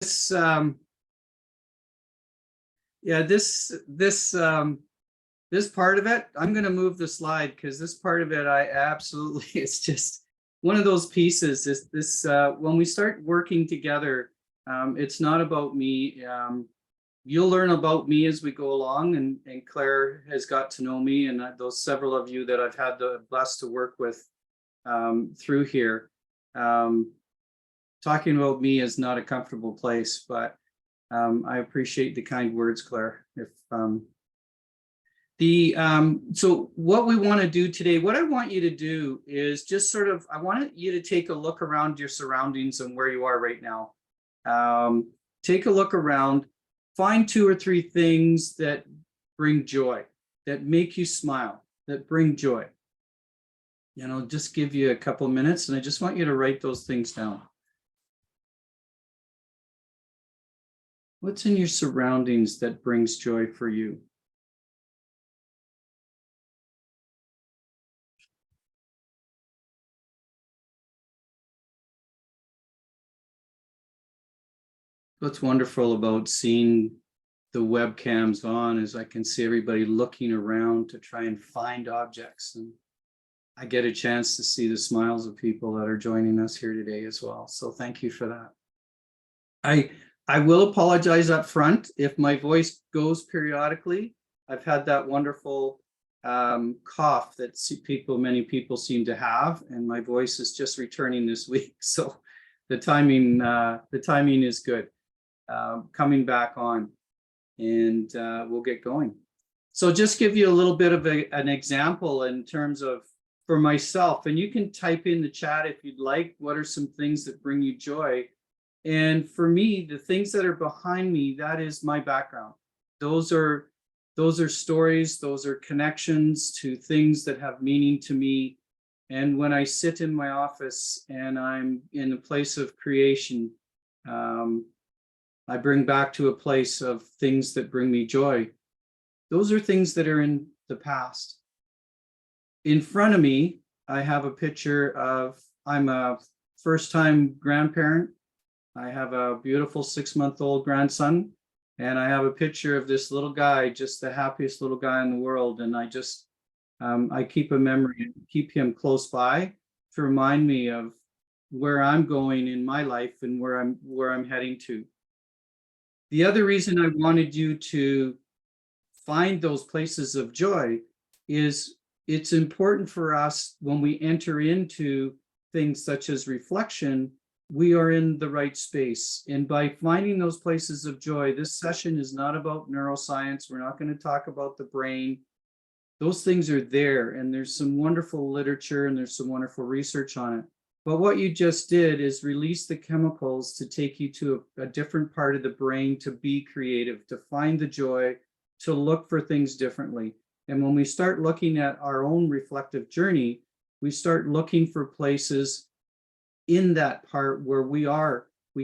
this yeah this part of it, I'm going to move the slide because this part of it I absolutely it's just one of those pieces is this when we start working together, it's not about me. You'll learn about me as we go along, and Claire has got to know me, and those several of you that I've had the blessed to work with through here. Talking about me is not a comfortable place, but I appreciate the kind words, Claire. If so what we want to do today, what I want you to do is just sort of, I want you to take a look around your surroundings and where you are right now. Take a look around, find 2 or 3 things that bring joy, that make you smile, that bring joy. You know, just give you a couple of minutes, and I just want you to write those things down. What's in your surroundings that brings joy for you? What's wonderful about seeing the webcams on is I can see everybody looking around to try and find objects, and I get a chance to see the smiles of people that are joining us here today as well. So thank you for that. I will apologize up front if my voice goes periodically. I've had that wonderful cough that many people seem to have, and my voice is just returning this week. So the timing is good. Coming back on, and we'll get going. So just give you a little bit of an example in terms of for myself, and you can type in the chat if you'd like, what are some things that bring you joy? And for me, the things that are behind me, that is my background. Those are stories, those are connections to things that have meaning to me. And when I sit in my office and I'm in a place of creation, I bring back to a place of things that bring me joy. Those are things that are in the past. In front of me, I have a picture of, I'm a first-time grandparent. I have a beautiful 6-month-old grandson, and I have a picture of this little guy, just the happiest little guy in the world. And I just, I keep a memory, keep him close by to remind me of where I'm going in my life and where I'm heading to. The other reason I wanted you to find those places of joy is it's important for us when we enter into things such as reflection, we are in the right space. And by finding those places of joy, this session is not about neuroscience. We're not going to talk about the brain. Those things are there, and there's some wonderful literature and there's some wonderful research on it. But what you just did is release the chemicals to take you to a different part of the brain, to be creative, to find the joy, to look for things differently. And when we start looking at our own reflective journey, we start looking for places in that part where we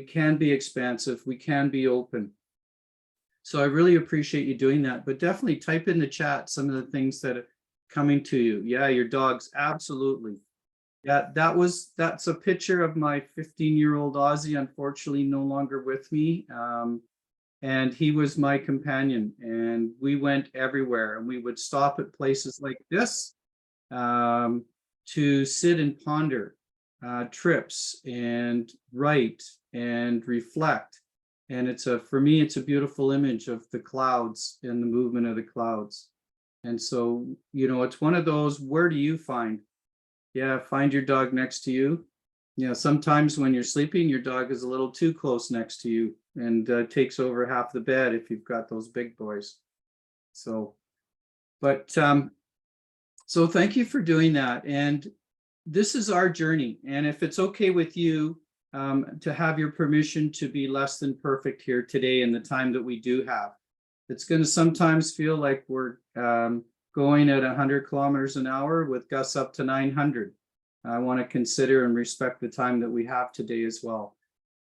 can be expansive, we can be open. So I really appreciate you doing that, but definitely type in the chat some of the things that are coming to you. Yeah, your dogs, absolutely. Yeah, that's a picture of my 15-year-old Aussie, unfortunately no longer with me. And he was my companion, and we went everywhere, and we would stop at places like this to sit and ponder trips and write and reflect. And for me, it's a beautiful image of the clouds and the movement of the clouds. And so, you know, it's one of those, where do you find? Yeah, find your dog next to you. You know, sometimes when you're sleeping, your dog is a little too close next to you and takes over half the bed if you've got those big boys. So, but so thank you for doing that. And this is our journey. And if it's okay with you to have your permission to be less than perfect here today in the time that we do have, it's going to sometimes feel like we're going at 100 kilometers an hour with gusts up to 900. I want to consider and respect the time that we have today as well,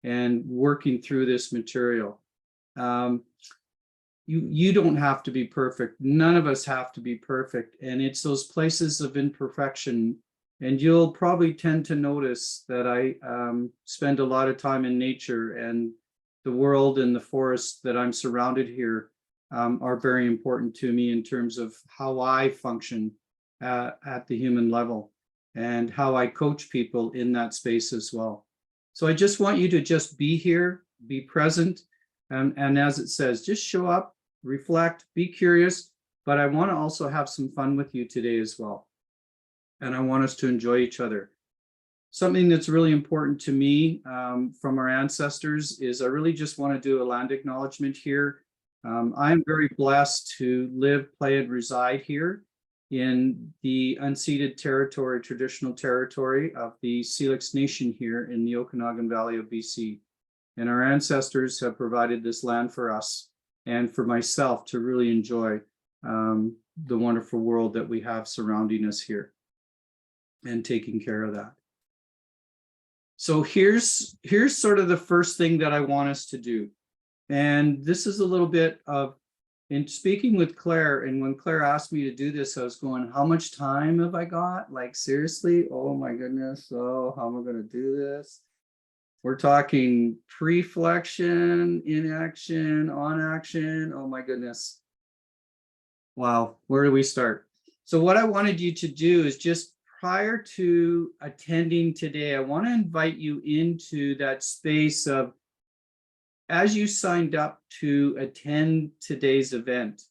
and working through this material. You don't have to be perfect. None of us have to be perfect. And it's those places of imperfection. And you'll probably tend to notice that I spend a lot of time in nature, and the world and the forests that I'm surrounded here are very important to me in terms of how I function at the human level and how I coach people in that space as well. So I just want you to just be here, be present, and as it says, just show up, reflect, be curious, but I want to also have some fun with you today as well. And I want us to enjoy each other. Something that's really important to me from our ancestors is I really just want to do a land acknowledgement here. I'm very blessed to live, play, and reside here in the unceded territory, traditional territory of the Syilx Nation here in the Okanagan Valley of BC. And our ancestors have provided this land for us and for myself to really enjoy the wonderful world that we have surrounding us here and taking care of that. So here's sort of the first thing that I want us to do. And this is a little bit of, in speaking with Claire, and when Claire asked me to do this, I was going, how much time have I got? Like, seriously? Oh my goodness. So how am I going to do this? We're talking pre-flexion, inaction, on action. Oh my goodness. Wow. Where do we start? So what I wanted you to do is just prior to attending today, I want to invite you into that space of, as you signed up to attend today's event,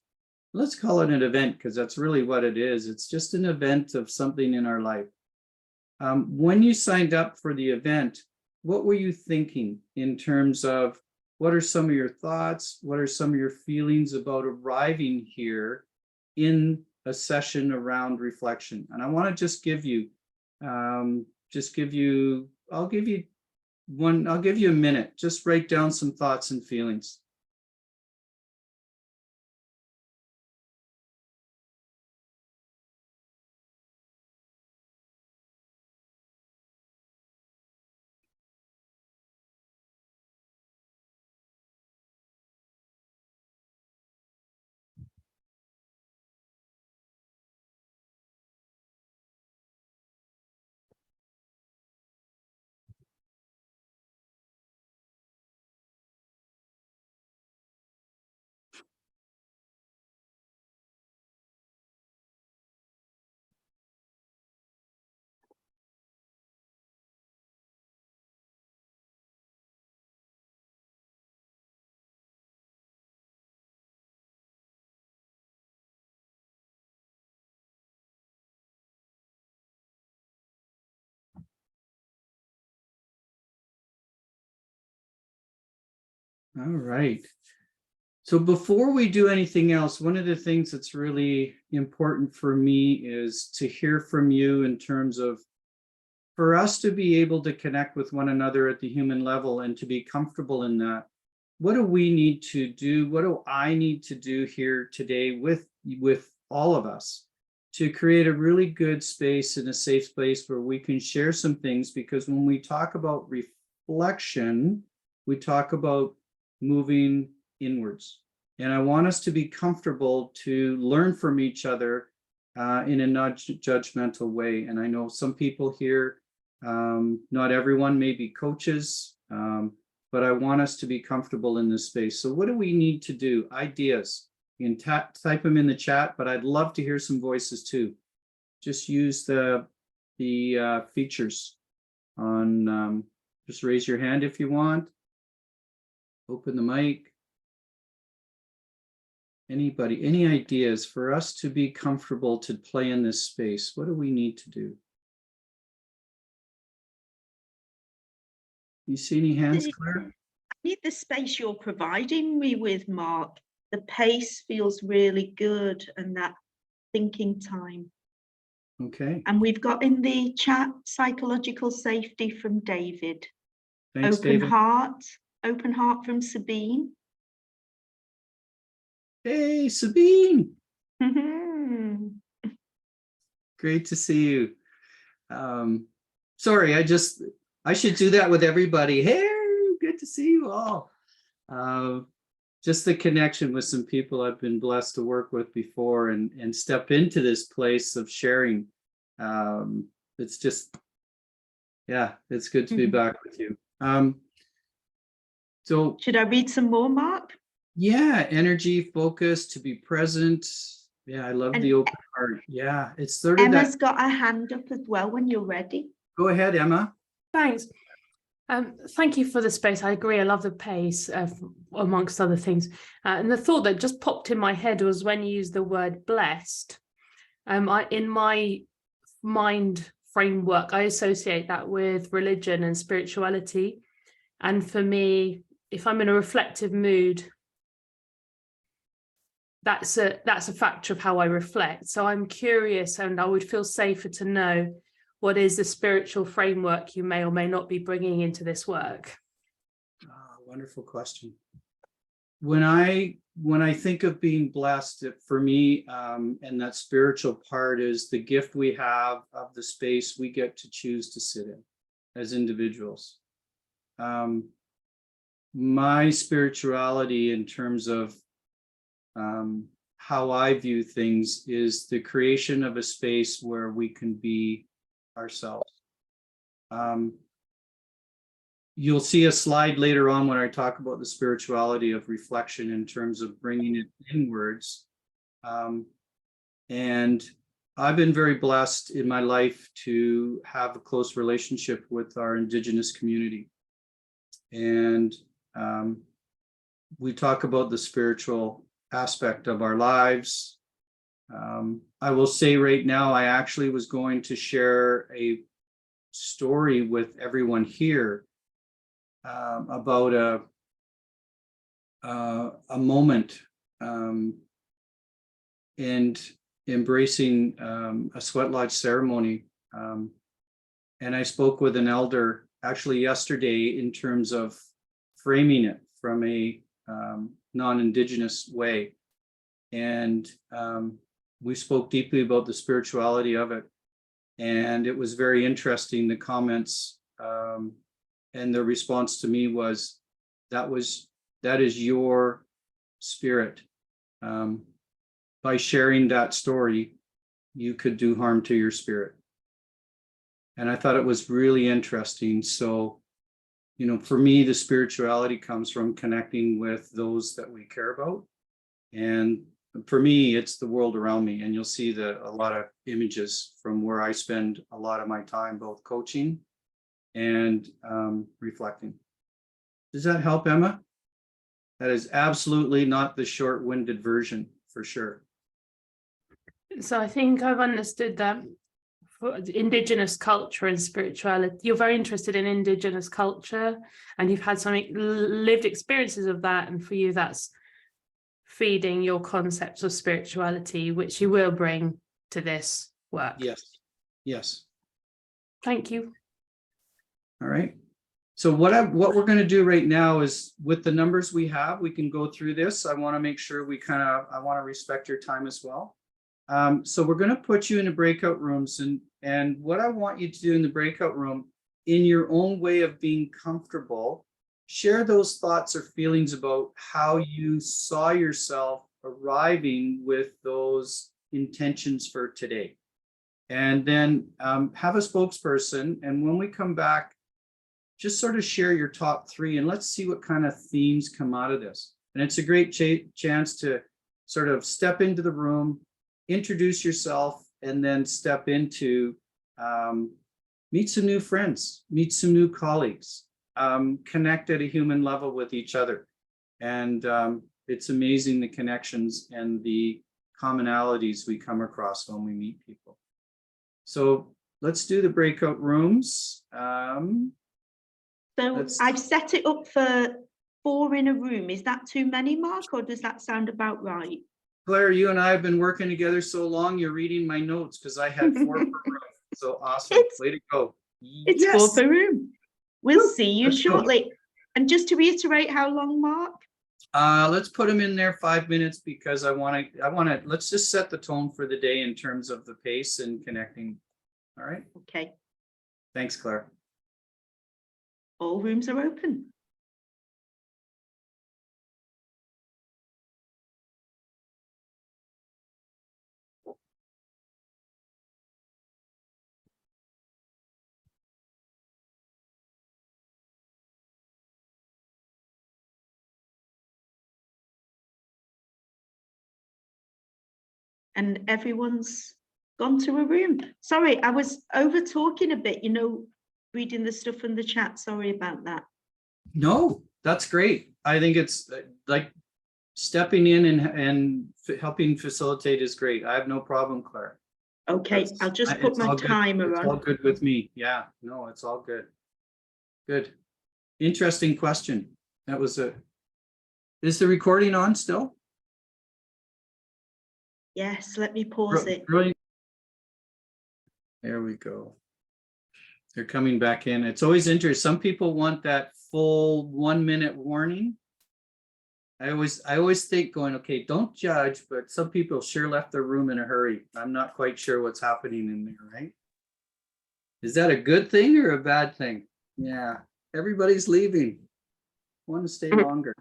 let's call it an event because that's really what it is. It's just an event of something in our life. When you signed up for the event, what were you thinking in terms of what are some of your thoughts? What are some of your feelings about arriving here in a session around reflection? And I want to just give you, I'll give you a minute, just write down some thoughts and feelings. All right. So before we do anything else, one of the things that's really important for me is to hear from you in terms of, for us to be able to connect with one another at the human level and to be comfortable in that, what do we need to do? What do I need to do here today with all of us to create a really good space and a safe space where we can share some things? Because when we talk about reflection, we talk about moving inwards. And I want us to be comfortable to learn from each other in a non-judgmental way. And I know some people here, not everyone may be coaches, but I want us to be comfortable in this space. So what do we need to do? Ideas. You can type them in the chat, but I'd love to hear some voices too. Just use the features on, just raise your hand if you want. Open the mic. Anybody, any ideas for us to be comfortable to play in this space? What do we need to do? You see any hands, Claire? I need the space you're providing me with, Mark. The pace feels really good and that thinking time. Okay. And we've got in the chat psychological safety from David. Thanks, open David. Open heart from Sabine. Hey, Sabine. Great to see you. Sorry, I should do that with everybody. Hey, good to see you all. Just the connection with some people I've been blessed to work with before and step into this place of sharing. It's just, yeah, it's good to be back with you. So Should I read some more, Mark? yeah, energy, focus, to be present. Yeah, I love the And open heart. Yeah, it's sort of that. Emma's got her hand up as well when you're ready. Go ahead, Emma. Thanks. Thank you for the space. I agree. I love the pace, amongst other things. And the thought that just popped in my head was when you used the word blessed. In my mind framework, I associate that with religion and spirituality. And for me, if I'm in a reflective mood, that's a factor of how I reflect. So I'm curious, and I would feel safer to know what is the spiritual framework you may or may not be bringing into this work. Wonderful question. When I think of being blessed, for me, and that spiritual part is the gift we have of the space we get to choose to sit in as individuals. My spirituality in terms of how I view things is the creation of a space where we can be ourselves. You'll see a slide later on when I talk about the spirituality of reflection in terms of bringing it inwards. And I've been very blessed in my life to have a close relationship with our Indigenous community. And we talk about the spiritual aspect of our lives. I will say right now, I actually was going to share a story with everyone here about a moment and embracing a sweat lodge ceremony. And I spoke with an elder actually yesterday in terms of framing it from a non-Indigenous way. And we spoke deeply about the spirituality of it. And it was very interesting, the comments and the response to me was, that is your spirit. By sharing that story, you could do harm to your spirit. And I thought it was really interesting. So, you know, for me, the spirituality comes from connecting with those that we care about. And for me, it's the world around me. And you'll see a lot of images from where I spend a lot of my time, both coaching and reflecting. Does that help, Emma? That is absolutely not the short-winded version, for sure. So I think I've understood that for Indigenous culture and spirituality, you're very interested in Indigenous culture and you've had some lived experiences of that. And for you, that's feeding your concepts of spirituality, which you will bring to this work. Yes. Yes. Thank you. All right. So what we're going to do right now is, with the numbers we have, we can go through this. I want to make sure I want to respect your time as well. So we're going to put you in the breakout rooms, and what I want you to do in the breakout room, in your own way of being comfortable, share those thoughts or feelings about how you saw yourself arriving with those intentions for today. And then have a spokesperson. And when we come back, just sort of share your top three and let's see what kind of themes come out of this. And it's a great chance to sort of step into the room, introduce yourself, and then step into meet some new friends, meet some new colleagues, connect at a human level with each other. And it's amazing the connections and the commonalities we come across when we meet people. So let's do the breakout rooms. So I've set it up for 4 in a room. Is that too many, Mark, or does that sound about right? Claire, you and I have been working together so long, you're reading my notes because I had 4 per room. So awesome. Way to go. It's Yes. 4 per room. We'll see you Let's go. shortly. And just to reiterate, how long, Mark? Let's put them in there 5 minutes because I want to, let's just set the tone for the day in terms of the pace and connecting. All right. Okay. Thanks, Claire. All rooms are open. and everyone's gone to a room. Sorry, I was over talking a bit, reading the stuff in the chat. Sorry about that. No, that's great. I think it's like stepping in and helping facilitate is great. I have no problem, Claire. Okay, I'll just put my timer on. It's all good with me. Yeah, no, it's all good. Good. Interesting question. That was is the recording on still? Yes, let me pause it. Brilliant. There we go. They're coming back in. It's always interesting. Some people want that full 1 minute warning. I always think going, okay, don't judge, but some people sure left their room in a hurry. I'm not quite sure what's happening in there, right? Is that a good thing or a bad thing? Yeah, everybody's leaving. Want to stay longer.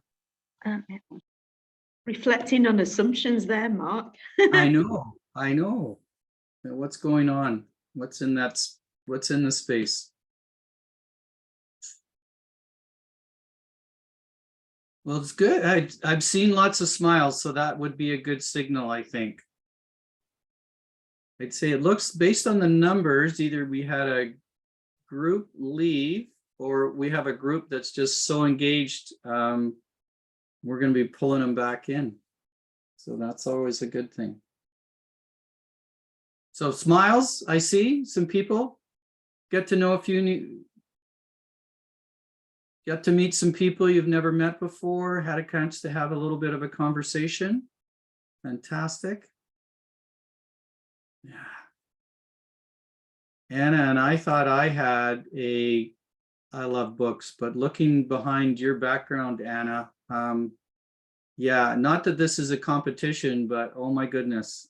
Reflecting on assumptions there, Mark. I know. Now, what's going on? What's in the space? Well, it's good. I've seen lots of smiles, so that would be a good signal, I think. I'd say it looks, based on the numbers, either we had a group leave or we have a group that's just so engaged, we're going to be pulling them back in. So that's always a good thing. So smiles, I see some people. Get to know a few get to meet some people you've never met before, had a chance to have a little bit of a conversation. Fantastic. Yeah. Anna and I thought I love books, but looking behind your background, Anna, yeah, not that this is a competition, but oh my goodness.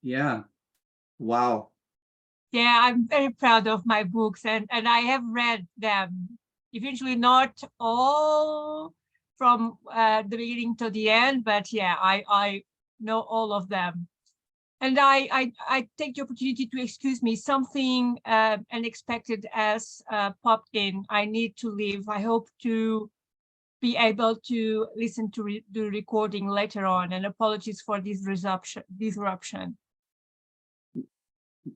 Yeah, wow. Yeah, I'm very proud of my books, and I have read them. Eventually, not all from the beginning to the end, but yeah, I know all of them. And I take the opportunity to excuse me. Something unexpected has popped in. I need to leave. I hope to be able to listen to the recording later on. And apologies for this disruption.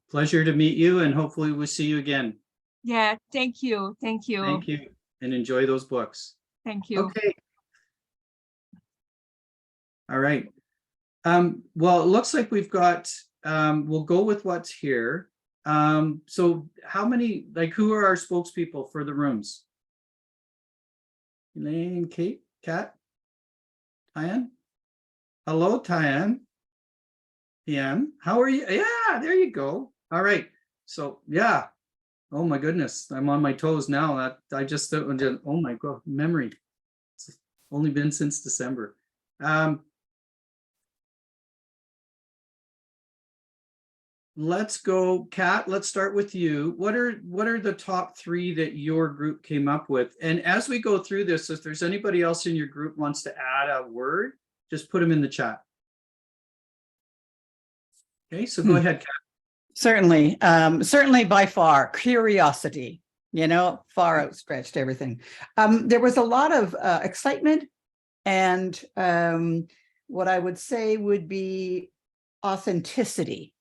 Pleasure to meet you, and hopefully we'll see you again. Yeah, thank you. Thank you. Thank you, and enjoy those books. Thank you. Okay. All right. Well, it looks like we've got, we'll go with what's here. So how many, who are our spokespeople for the rooms? Elaine, Kate, Kat, Tyann? Hello, Tyann. PM, how are you? Yeah, there you go. All right. So yeah. Oh my goodness, I'm on my toes now. That I just oh my god, memory. It's only been since December. Let's go, Kat. Let's start with you. What are the top 3 that your group came up with? And as we go through this, if there's anybody else in your group wants to add a word, just put them in the chat. Okay, so go ahead, Kat. Certainly. Certainly by far, curiosity, far outstretched everything. There was a lot of excitement, and what I would say would be authenticity.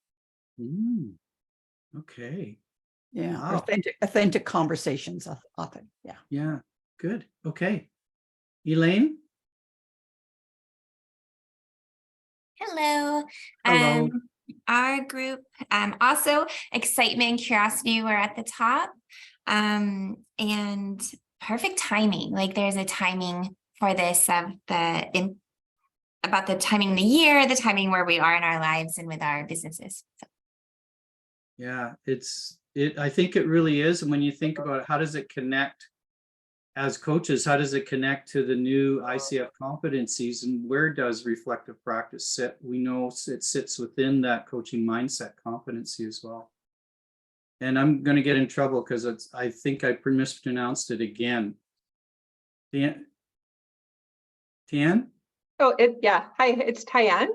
Okay. Yeah. Wow. Authentic conversations. Yeah. Yeah, good. Okay. Elaine? Hello. Hello. Our group, also excitement and curiosity were at the top, and perfect timing. Like there's a timing for this of about the timing of the year, the timing where we are in our lives and with our businesses. So. Yeah, I think it really is. And when you think about it, how does it connect as coaches? How does it connect to the new ICF competencies, and where does reflective practice sit? We know it sits within that coaching mindset competency as well. And I'm going to get in trouble because I think I mispronounced it again. Tyann? Oh, yeah. Hi, it's Tyann.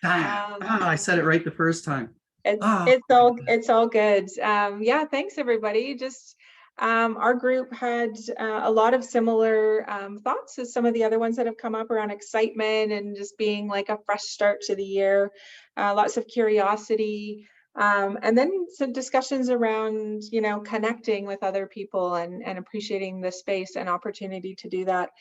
I said it right the first time. It's all good. Yeah, thanks everybody. Just Our group had a lot of similar thoughts as some of the other ones that have come up around excitement and just being like a fresh start to the year. Lots of curiosity. And then some discussions around, you know, connecting with other people and appreciating the space and opportunity to do that.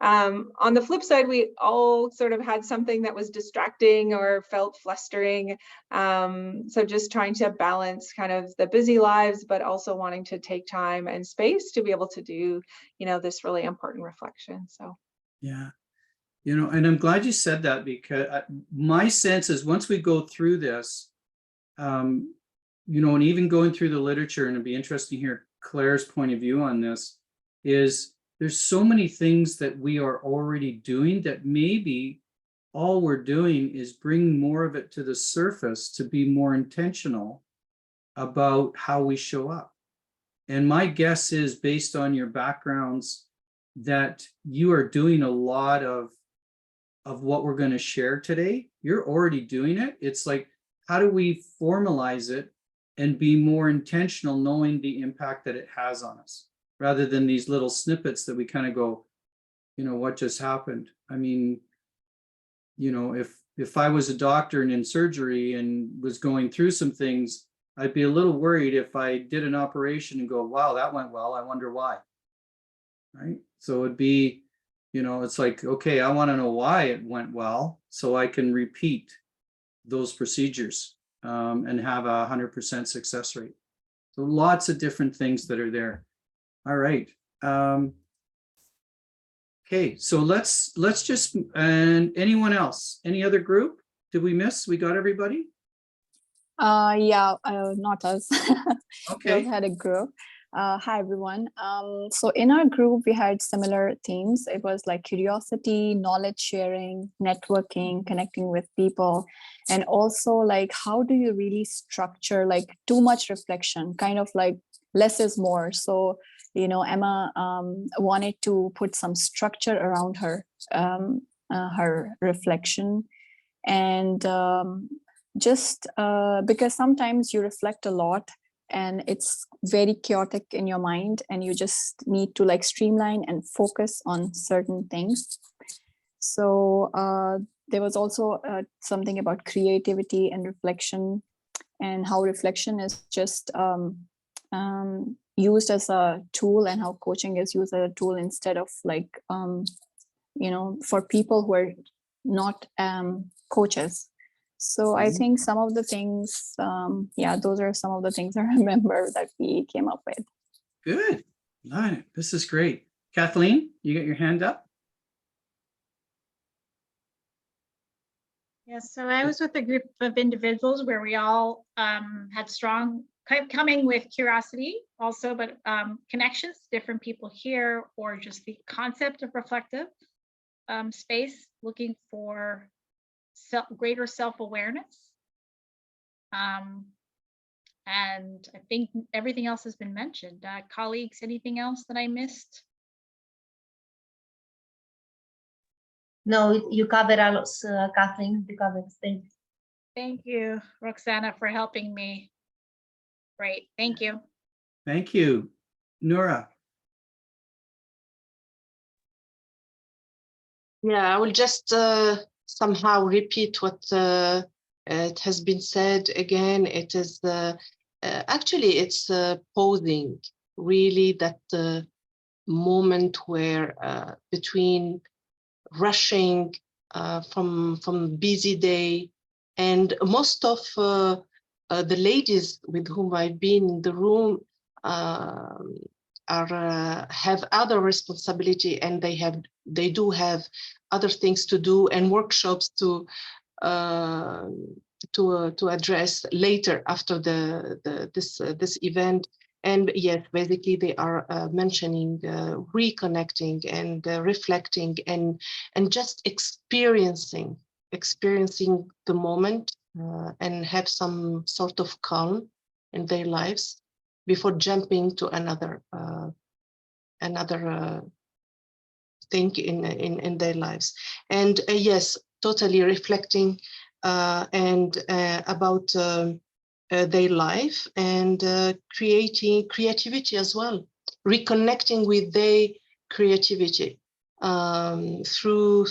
On the flip side, we all sort of had something that was distracting or felt flustering. So just trying to balance kind of the busy lives, but also wanting to take time and space to be able to do, you know, this really important reflection. So, Yeah. You know, and I'm glad you said that, because my sense is once we go through this, you know, and even going through the literature, and it'd be interesting to hear Claire's point of view on this, is there's so many things that we are already doing that maybe all we're doing is bring more of it to the surface to be more intentional about how we show up. And my guess is, based on your backgrounds, that you are doing a lot of what we're going to share today. You're already doing it. It's like, how do we formalize it and be more intentional, knowing the impact that it has on us, rather than these little snippets that we kind of go, you know, what just happened? I mean, you know, if I was a doctor and in surgery and was going through some things, I'd be a little worried if I did an operation and go, wow, that went well, I wonder why. Right? So it'd be, you know, it's like, okay, I want to know why it went well so I can repeat those procedures and have a 100% success rate. So lots of different things that are there. All right. Okay, so let's just, and anyone else, any other group? Did we miss? We got everybody? Yeah, not us. We Okay. also had a group. Hi everyone. So in our group we had similar themes. It was like curiosity, knowledge sharing, networking, connecting with people, and also like how do you really structure like too much reflection, kind of like less is more. So you know, Emma wanted to put some structure around her reflection, and just because sometimes you reflect a lot and it's very chaotic in your mind, and you just need to like streamline and focus on certain things. So there was also something about creativity and reflection, and how reflection is just used as a tool, and how coaching is used as a tool instead of like, you know, for people who are not coaches. So I think some of the things, yeah, those are some of the things I remember that we came up with. Good. All right. This is great. Kathleen, you got your hand up? Yes, so I was with a group of individuals where we all had strong, coming with curiosity also, but connections, different people here, or just the concept of reflective space, looking for greater self-awareness. And I think everything else has been mentioned. Colleagues, anything else that I missed? No, you covered a lot, Kathleen. You covered things. Thank you, Roxana, for helping me. Great, thank you. Thank you. Nora. Yeah, I will just somehow repeat what it has been said again. It is actually it's pausing, really, that moment where between rushing from busy day, and most of the ladies with whom I've been in the room have other responsibility, and they do have other things to do and workshops to address later after this event. And yes, basically they are mentioning reconnecting and reflecting and just experiencing the moment and have some sort of calm in their lives before jumping to another thing in their lives. And yes, totally reflecting and about their life, and creating creativity as well. reconnecting with their creativity through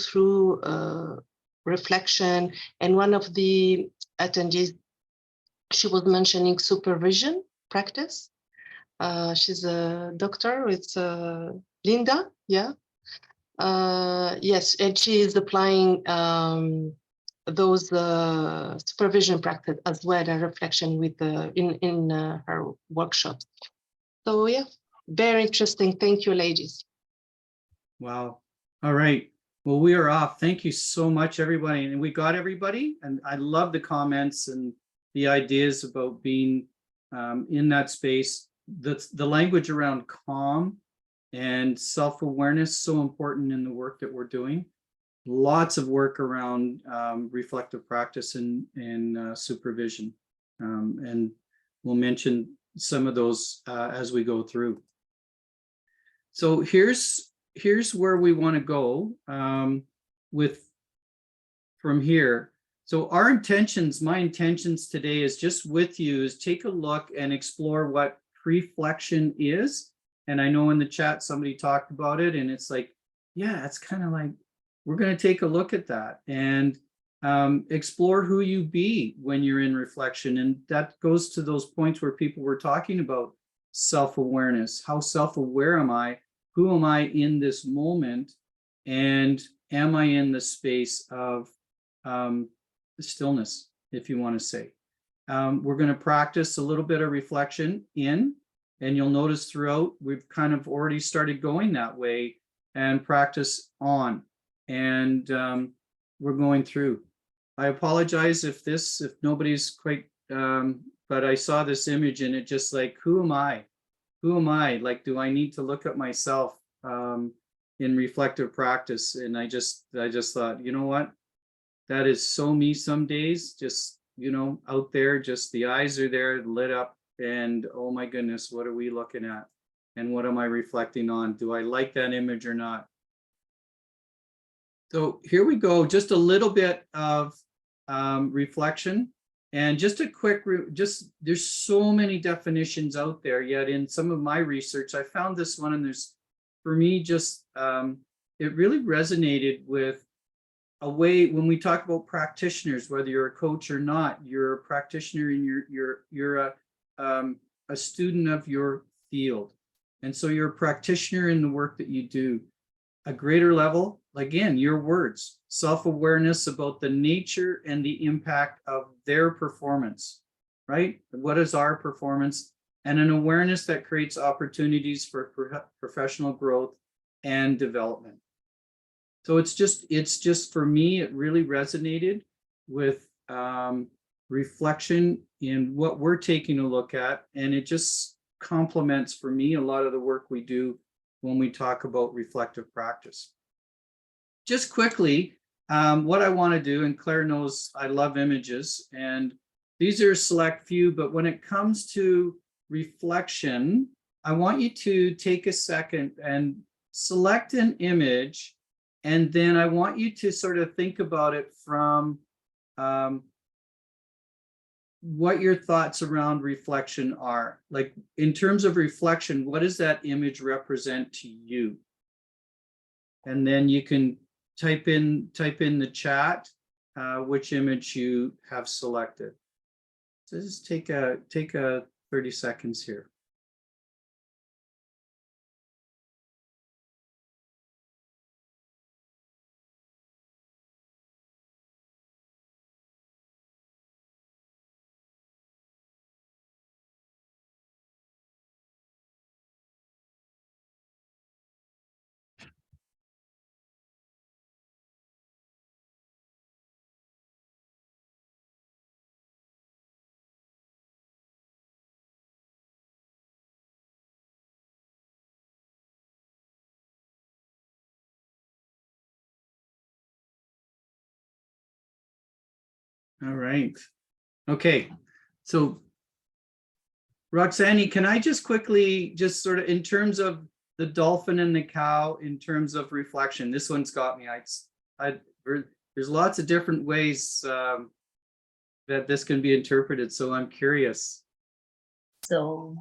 reflection. And one of the attendees, she was mentioning supervision practice. She's a doctor. It's Linda, yeah. Yes, and she is applying those supervision practice as well, and reflection with in her workshops. So yeah, very interesting. Thank you, ladies. Wow. All right. Well, we are off. Thank you so much, everybody. And we got everybody. And I love the comments and the ideas about being in that space. The language around calm and self-awareness, so important in the work that we're doing. Lots of work around reflective practice and supervision. And we'll mention some of those as we go through. So here's where we want to go with from here. So our intentions, my intentions today is just with you is take a look and explore what reflection is. And I know in the chat somebody talked about it, and it's like, yeah, it's kind of like we're going to take a look at that and explore who you be when you're in reflection. And that goes to those points where people were talking about self-awareness. How self-aware am I? Who am I in this moment? And am I in the space of stillness, if you want to say? We're going to practice a little bit of reflection in, and you'll notice throughout, we've kind of already started going that way, and practice on. And we're going through. I apologize if nobody's quite, but I saw this image and it just like, who am I? Who am I? Like, do I need to look at myself in reflective practice? And I just thought, you know what? That is so me some days, just, you know, out there, just the eyes are there lit up and oh my goodness, what are we looking at? And what am I reflecting on? Do I like that image or not? So here we go, just a little bit of reflection. And just a quick, there's so many definitions out there, yet in some of my research, I found this one, and there's, for me, just, it really resonated with a way, when we talk about practitioners, whether you're a coach or not, you're a practitioner and you're a student of your field. And so you're a practitioner in the work that you do. A greater level, again, your words, self-awareness about the nature and the impact of their performance, right? What is our performance? And an awareness that creates opportunities for professional growth and development. So it's just for me, it really resonated with reflection in what we're taking a look at. And it just complements for me a lot of the work we do when we talk about reflective practice. Just quickly, what I want to do, and Claire knows I love images, and these are a select few, but when it comes to reflection, I want you to take a second and select an image, and then I want you to sort of think about it from what your thoughts around reflection are. Like, in terms of reflection, what does that image represent to you? And then you can type in the chat which image you have selected. So just take a 30 seconds here. All right. Okay. So Roxanne, can I just quickly, just sort of in terms of the dolphin and the cow, in terms of reflection, this one's got me. There's lots of different ways that this can be interpreted. So I'm curious. So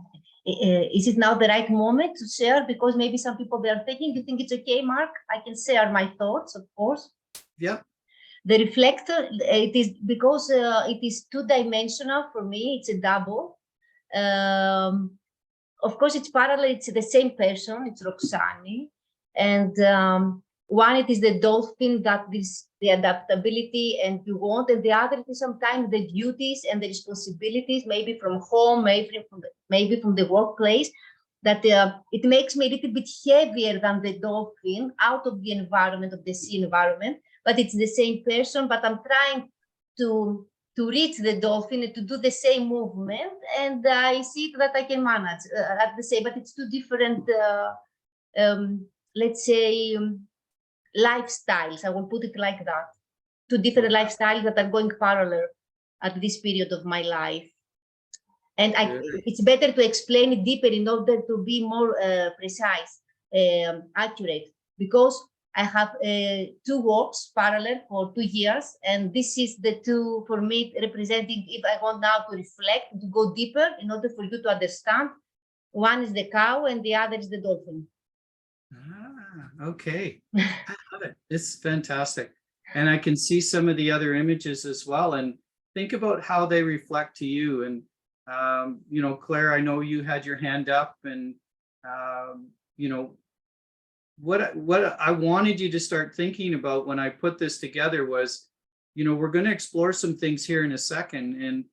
is it now the right moment to share? Because maybe some people, they are thinking, you think it's okay, Mark? I can share my thoughts, of course. Yeah. The reflector, it is because it is two-dimensional for me, it's a double. Of course, it's parallel, it's the same person, it's Roxani. And one, it is the dolphin that is the adaptability and you want, and the other it is sometimes the duties and the responsibilities, maybe from home, maybe from the workplace, that it makes me a little bit heavier than the dolphin out of the environment, of the sea environment, but it's the same person, but I'm trying to reach the dolphin and to do the same movement, and I see that I can manage at the same, but it's two different, let's say, lifestyles. I will put it like that. Two different lifestyles that are going parallel at this period of my life. And it's better to explain it deeper in order to be more precise, accurate, because I have 2 works parallel for 2 years, and this is the two for me representing, if I want now to reflect, to go deeper in order for you to understand. One is the cow and the other is the dolphin. Ah, okay. I love it. It's fantastic. And I can see some of the other images as well, and think about how they reflect to you. And you know, Claire, I know you had your hand up, and you know, what I wanted you to start thinking about when I put this together was, you know, we're going to explore some things here in a second. And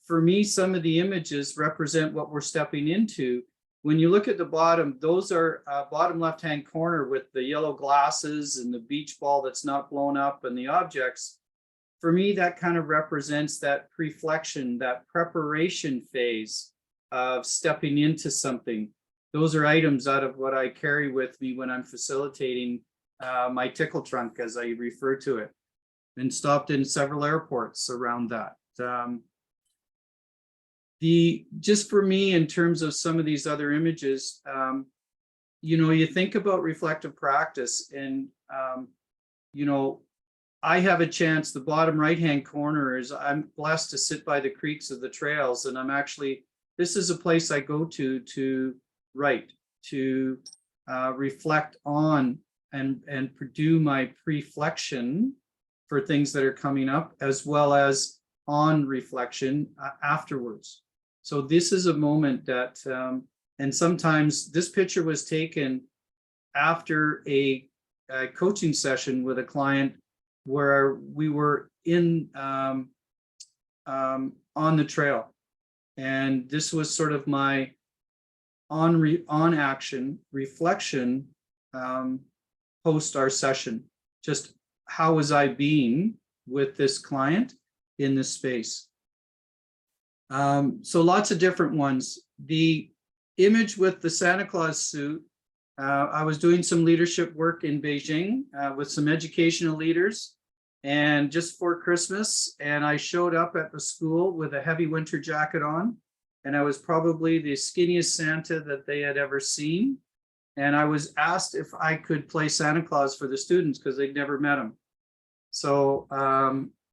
for me, some of the images represent what we're stepping into. When you look at the bottom, those are bottom left-hand corner with the yellow glasses and the beach ball that's not blown up and the objects. For me, that kind of represents that preflection, that preparation phase of stepping into something. Those are items out of what I carry with me when I'm facilitating my tickle trunk, as I refer to it, and stopped in several airports around that. Just for me, in terms of some of these other images, you know, you think about reflective practice, and you know, I have a chance. The bottom right-hand corner is, I'm blessed to sit by the creeks of the trails, and I'm actually, this is a place I go to write, to reflect on and do my preflection for things that are coming up, as well as on reflection afterwards. So this is a moment that, and sometimes this picture was taken after a coaching session with a client where we were in on the trail, and this was sort of my on action reflection post our session. Just how was I being with this client in this space? So lots of different ones. The image with the Santa Claus suit, I was doing some leadership work in Beijing with some educational leaders, and just for Christmas, and I showed up at the school with a heavy winter jacket on, and I was probably the skinniest Santa that they had ever seen. And I was asked if I could play Santa Claus for the students because they'd never met him. So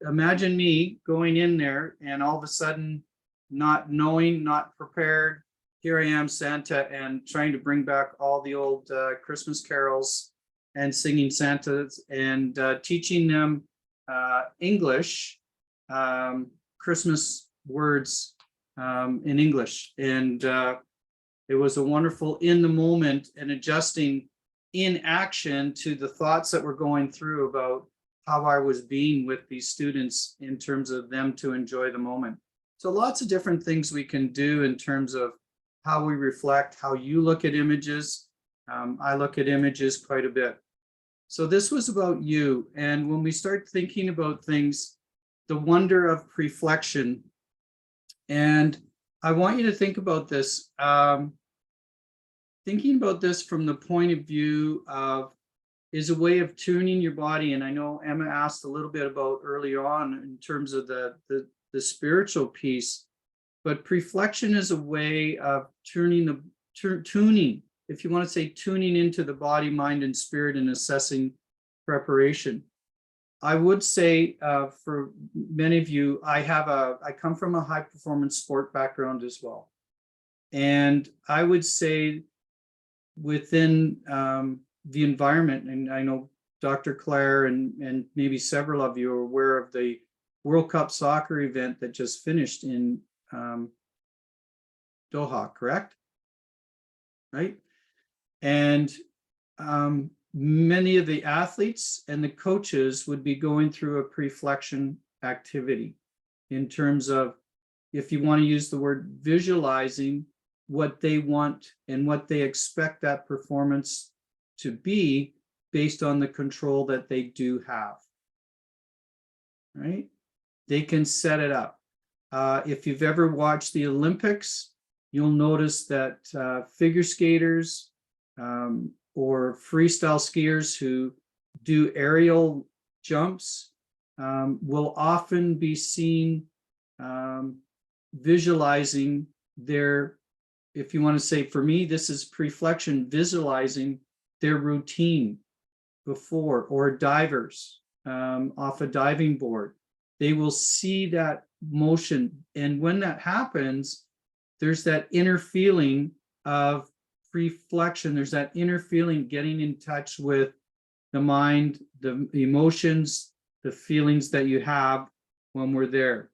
imagine me going in there and all of a sudden not knowing, not prepared. Here I am, Santa, and trying to bring back all the old Christmas carols and singing Santas and teaching them English, Christmas words in English. And it was a wonderful in the moment and adjusting in action to the thoughts that were going through about how I was being with these students in terms of them to enjoy the moment. So lots of different things we can do in terms of how we reflect, how you look at images. I look at images quite a bit. So this was about you. And when we start thinking about things, the wonder of preflection, and I want you to think about this, thinking about this from the point of view of, is a way of tuning your body. And I know Emma asked a little bit about early on in terms of the spiritual piece, but preflection is a way of tuning, if you want to say, tuning into the body, mind, and spirit and assessing preparation. I would say for many of you, I come from a high performance sport background as well. And I would say within the environment, and I know Dr. Claire and maybe several of you are aware of the World Cup soccer event that just finished in Doha, correct? Right? And many of the athletes and the coaches would be going through a preflection activity in terms of, if you want to use the word, visualizing what they want and what they expect that performance to be based on the control that they do have. Right? They can set it up. If you've ever watched the Olympics, you'll notice that figure skaters or freestyle skiers who do aerial jumps will often be seen visualizing their, if you want to say, for me, this is preflection, visualizing their routine before, or divers off a diving board. They will see that motion. And when that happens, there's that inner feeling of reflection. There's that inner feeling, getting in touch with the mind, the emotions, the feelings that you have when we're there.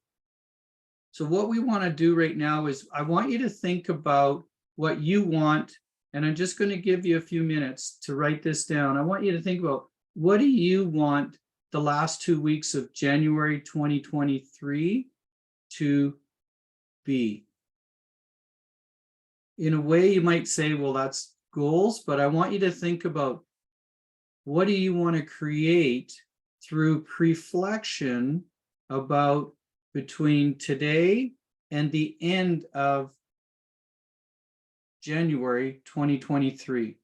So what we want to do right now is, I want you to think about what you want, and I'm just going to give you a few minutes to write this down. I want you to think about, what do you want the last 2 weeks of January 2023 to be? In a way, you might say, well, that's goals, but I want you to think about, what do you want to create through preflection about between today and the end of January 2023?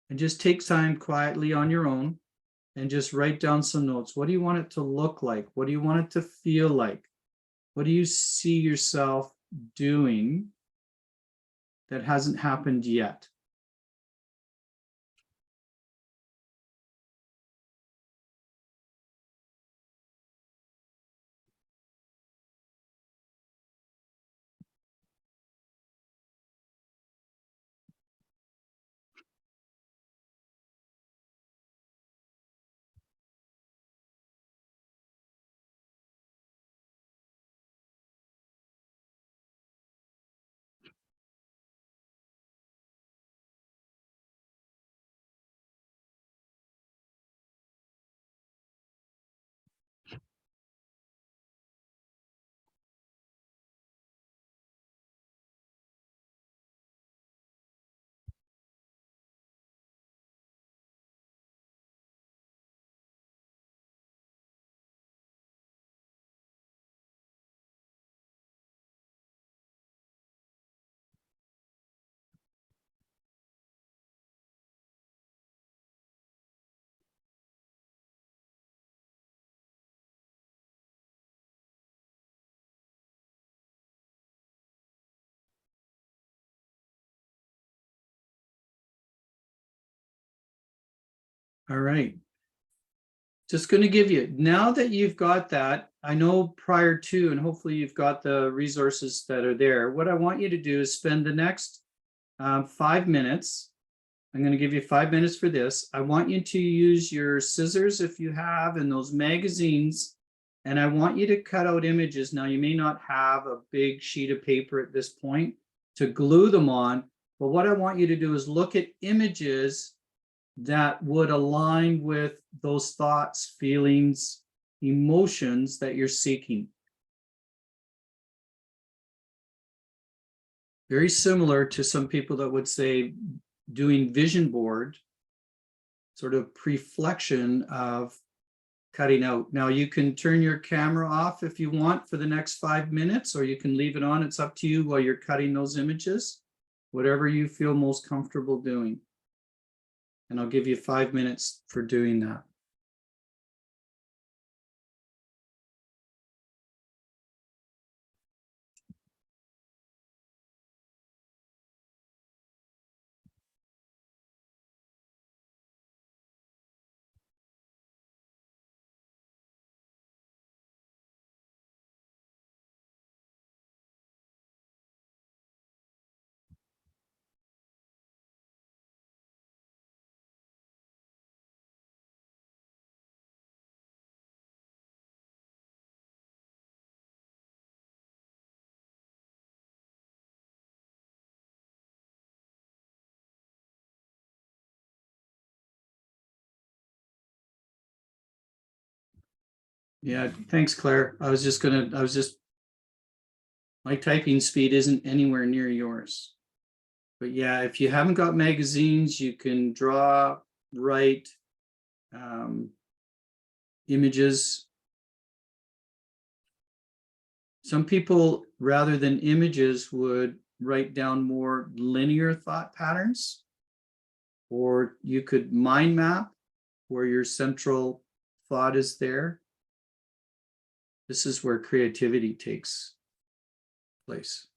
And just take time quietly on your own and just write down some notes. What do you want it to look like? What do you want it to feel like? What do you see yourself doing that hasn't happened yet? All right. Just going to give you, now that you've got that, I know prior to, and hopefully you've got the resources that are there, what I want you to do is spend the next 5 minutes. I'm going to give you 5 minutes for this. I want you to use your scissors, if you have, and those magazines, and I want you to cut out images. Now, you may not have a big sheet of paper at this point to glue them on, but what I want you to do is look at images that would align with those thoughts, feelings, emotions that you're seeking. Very similar to some people that would say doing vision board, sort of preflection of cutting out. Now, you can turn your camera off if you want for the next 5 minutes, or you can leave it on. It's up to you while you're cutting those images, whatever you feel most comfortable doing. And I'll give you 5 minutes for doing that. Yeah, thanks, Claire. My typing speed isn't anywhere near yours. But yeah, if you haven't got magazines, you can draw, write, images. Some people, rather than images, would write down more linear thought patterns. Or you could mind map where your central thought is there. This is where creativity takes place.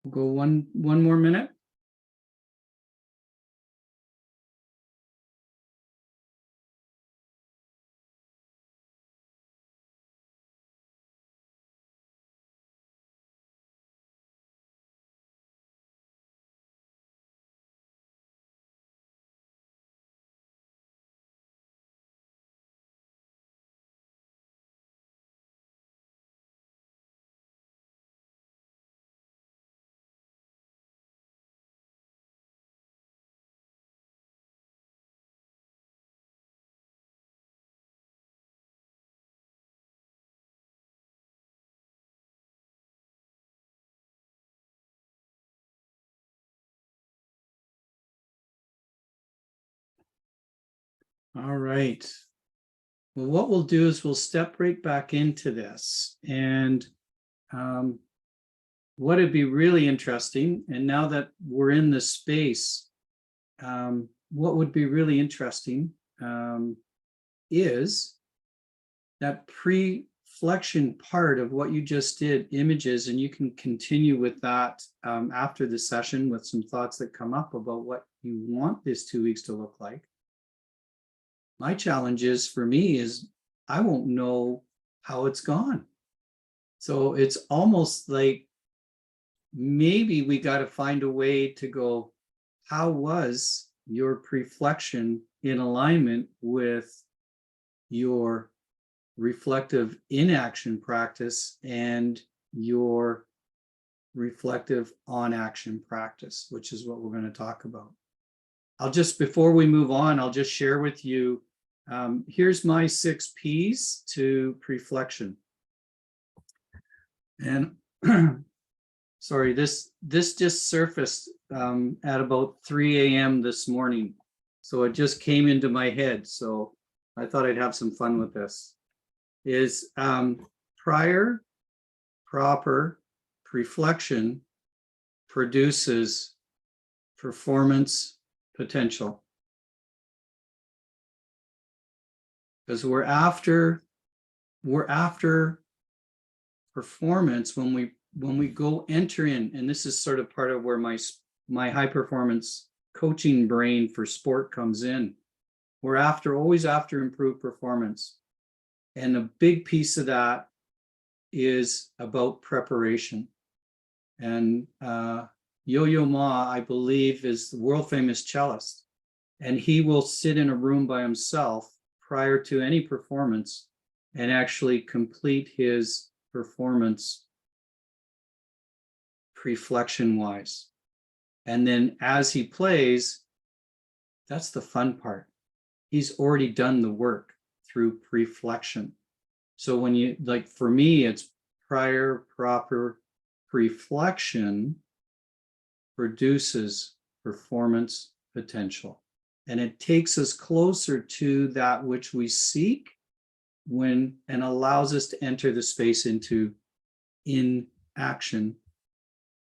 We'll go one more minute. All right. Well, what we'll do is we'll step right back into this. And what would be really interesting, and now that we're in this space, what would be really interesting is that pre-flexion part of what you just did, images, and you can continue with that after the session with some thoughts that come up about what you want this 2 weeks to look like. My challenge is for me is I won't know how it's gone. So it's almost like maybe we got to find a way to go, how was your pre-flexion in alignment with your reflective inaction practice and your reflective on action practice, which is what we're going to talk about. I'll just, before we move on, I'll just share with you, here's my 6 Ps to preflection. And sorry, this just surfaced at about 3 a.m. this morning. So it just came into my head. So I thought I'd have some fun with this. Is prior proper preflection produces performance potential. Because we're after performance when we go enter in, and this is sort of part of where my high performance coaching brain for sport comes in. We're always after improved performance. And a big piece of that is about preparation. And Yo-Yo Ma, I believe, is the world famous cellist. And he will sit in a room by himself prior to any performance and actually complete his performance preflection wise. And then as he plays, that's the fun part. He's already done the work through preflection. So when you, like for me, it's prior proper preflection produces performance potential. And it takes us closer to that which we seek and allows us to enter the space into inaction,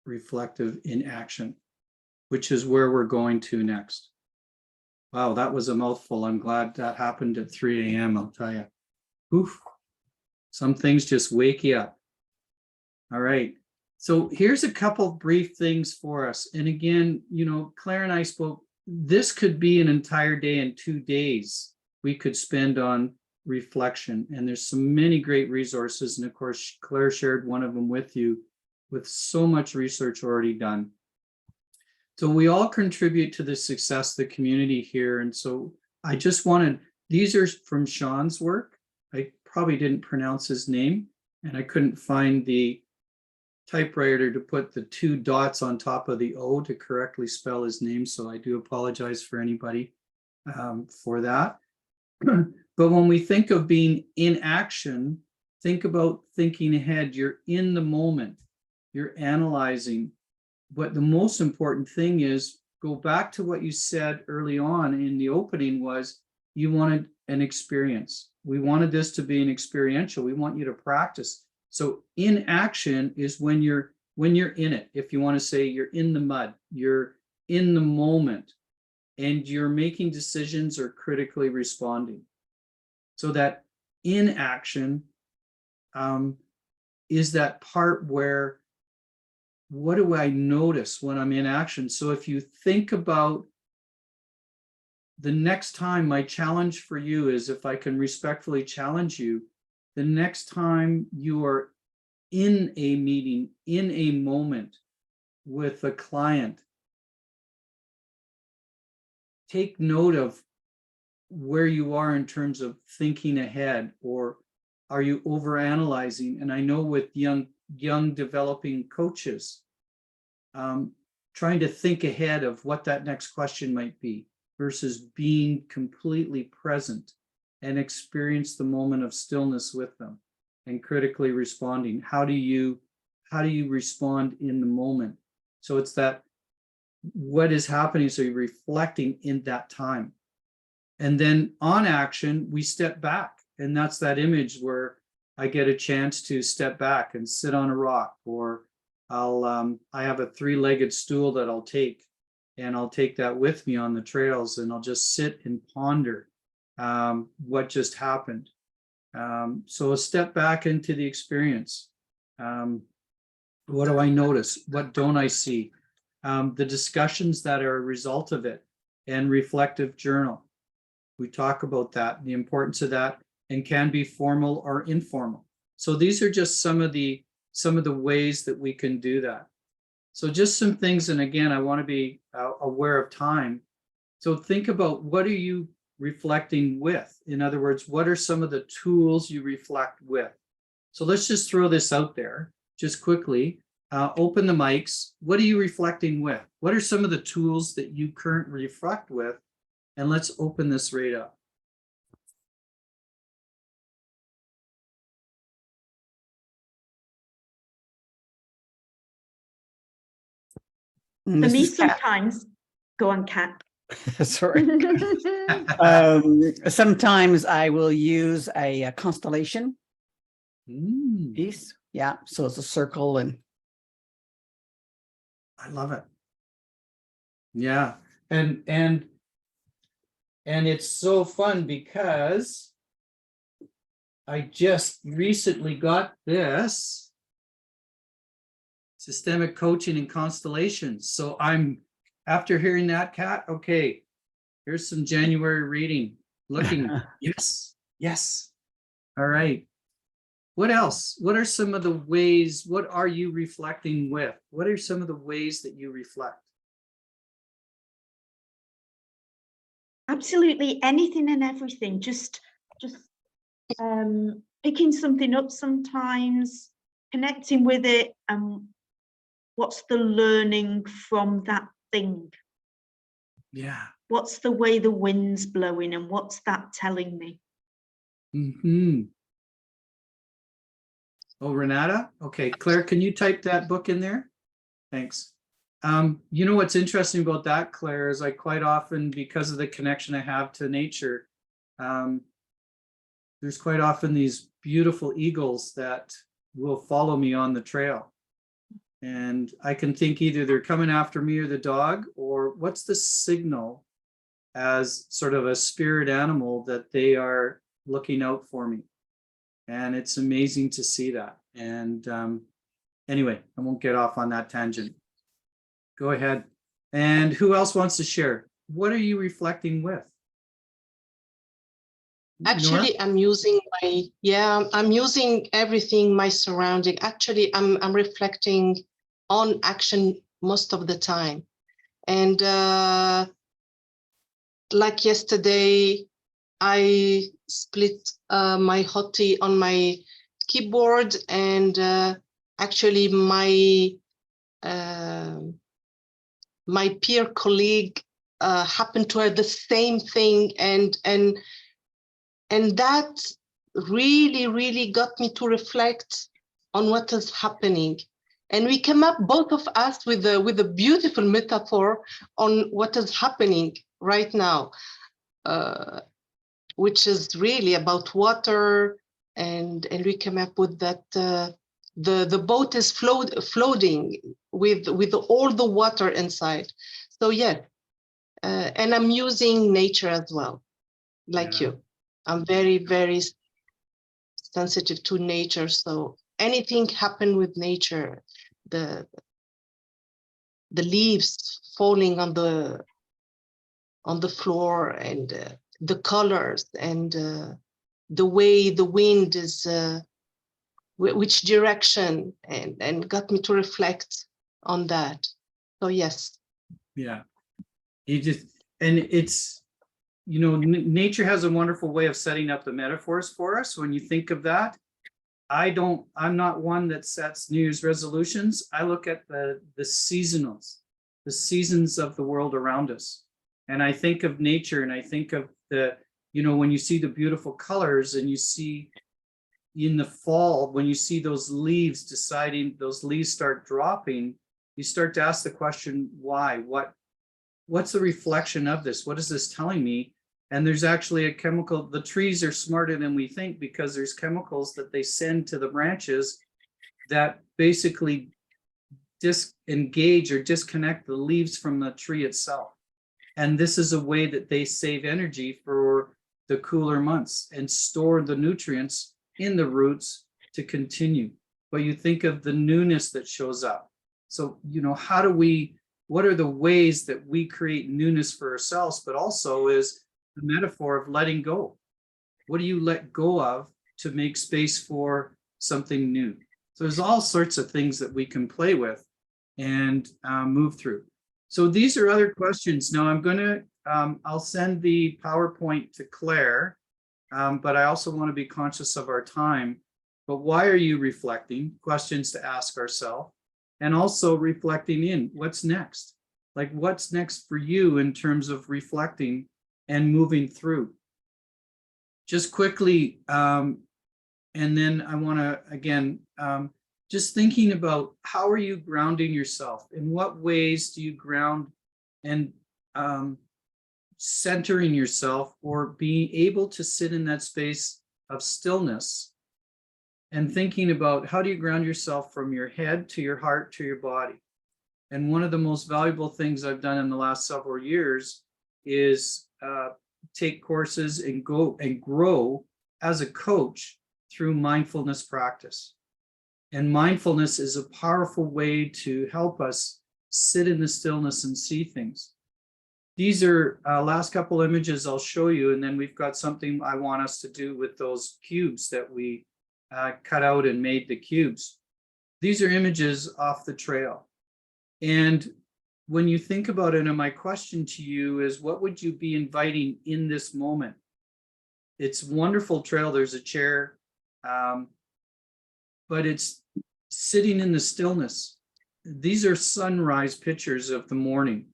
reflective inaction, which is where we're going to next. Wow, that was a mouthful. I'm glad that happened at 3 a.m. I'll tell you. Oof. Some things just wake you up. All right. So here's a couple brief things for us. And again, Claire and I spoke, this could be an entire day and 2 days we could spend on reflection. And there's so many great resources. And of course, Claire shared one of them with you with so much research already done. So we all contribute to the success of the community here. And so I just wanted, these are from Sean's work. I probably didn't pronounce his name and I couldn't find the typewriter to put the 2 dots on top of the O to correctly spell his name. So I do apologize for anybody for that. But when we think of being in action, think about thinking ahead. You're in the moment, you're analyzing. But the most important thing is go back to what you said early on in the opening was you wanted an experience. We wanted this to be an experiential. We want you to practice. So in action is when you're in it. If you want to say you're in the mud, you're in the moment and you're making decisions or critically responding. So that in action is that part where, what do I notice when I'm in action? So if you think about the next time, my challenge for you is, if I can respectfully challenge you, the next time you are in a meeting, in a moment with a client, take note of where you are in terms of thinking ahead, or are you overanalyzing? And I know with young developing coaches, trying to think ahead of what that next question might be versus being completely present and experience the moment of stillness with them and critically responding. How do you respond in the moment? So it's that what is happening. So you're reflecting in that time. And then on action, we step back. And that's that image where I get a chance to step back and sit on a rock, or I have a 3-legged stool that I'll take, and I'll take that with me on the trails, and I'll just sit and ponder what just happened. So a step back into the experience. What do I notice? What don't I see? The discussions that are a result of it, and reflective journal. We talk about that, the importance of that, and can be formal or informal. So these are just some of the ways that we can do that. So just some things, and again, I want to be aware of time. So think about, what are you reflecting with? In other words, what are some of the tools you reflect with? So let's just throw this out there just quickly. open the mics. What are you reflecting with? What are some of the tools that you currently reflect with? And let's open this right up. For This me, is Kat. sometimes, go on, Kat. Sorry. Sometimes I will use a constellation piece. Yeah, so it's a circle, and I love it. Yeah, and it's so fun because I just recently got this systemic coaching and constellations. So I'm, after hearing that, Kat, okay, here's some January reading. Looking, yes, yes. All right. What else? What are some of the ways, what are you reflecting with? What are some of the ways that you reflect? Absolutely anything and everything. Just picking something up sometimes, connecting with it, and what's the learning from that thing? Yeah. What's the way the wind's blowing, and what's that telling me? Mm-hmm. Oh, Renata? Okay, Claire, can you type that book in there? Thanks. You know what's interesting about that, Claire, is I quite often, because of the connection I have to nature, there's quite often these beautiful eagles that will follow me on the trail. And I can think either they're coming after me or the dog, or what's the signal as sort of a spirit animal that they are looking out for me. And it's amazing to see that. And anyway, I won't get off on that tangent. Go ahead. And who else wants to share? What are you reflecting with? Actually, Nora? I'm using I'm using everything, my surrounding. Actually, I'm reflecting on action most of the time. And like yesterday, I split my hottie on my keyboard, and actually my peer colleague happened to have the same thing, and that really got me to reflect on what is happening. And we came up, both of us, with a beautiful metaphor on what is happening right now, which is really about water. And we came up with that the boat is floating with all the water inside. So yeah, and I'm using nature as well, like you. I'm very sensitive to nature. So anything happen with nature, the leaves falling on the floor, and the colors, and the way the wind is, which direction, and got me to reflect on that. So yes. Yeah. You just, and it's, you know, nature has a wonderful way of setting up the metaphors for us. When you think of that, I'm not one that sets New Year's resolutions. I look at the seasonals, the seasons of the world around us. And I think of nature, and I think of the, you know, when you see the beautiful colors, and you see in the fall, when you see those leaves start dropping, you start to ask the question, why? What's the reflection of this? What is this telling me? And there's actually a chemical. The trees are smarter than we think, because there's chemicals that they send to the branches that basically disengage or disconnect the leaves from the tree itself. And this is a way that they save energy for the cooler months and store the nutrients in the roots to continue. But you think of the newness that shows up. So, you know, what are the ways that we create newness for ourselves, but also is the metaphor of letting go. What do you let go of to make space for something new? So there's all sorts of things that we can play with and move through. So these are other questions. Now I'm going to, I'll send the PowerPoint to Claire, but I also want to be conscious of our time. But why are you reflecting? Questions to ask ourselves. and also reflecting in what's next. Like what's next for you in terms of reflecting and moving through. Just quickly, and then I want to, again, just thinking about how are you grounding yourself? In what ways do you ground and centering yourself, or being able to sit in that space of stillness and thinking about how do you ground yourself from your head to your heart to your body? And one of the most valuable things I've done in the last several years is take courses and go and grow as a coach through mindfulness practice. And mindfulness is a powerful way to help us sit in the stillness and see things. These are last couple images I'll show you, and then we've got something I want us to do with those cubes that we cut out and made the cubes. These are images off the trail. And when you think about it, and my question to you is, what would you be inviting in this moment? It's a wonderful trail. There's a chair, but it's sitting in the stillness. These are sunrise pictures of the morning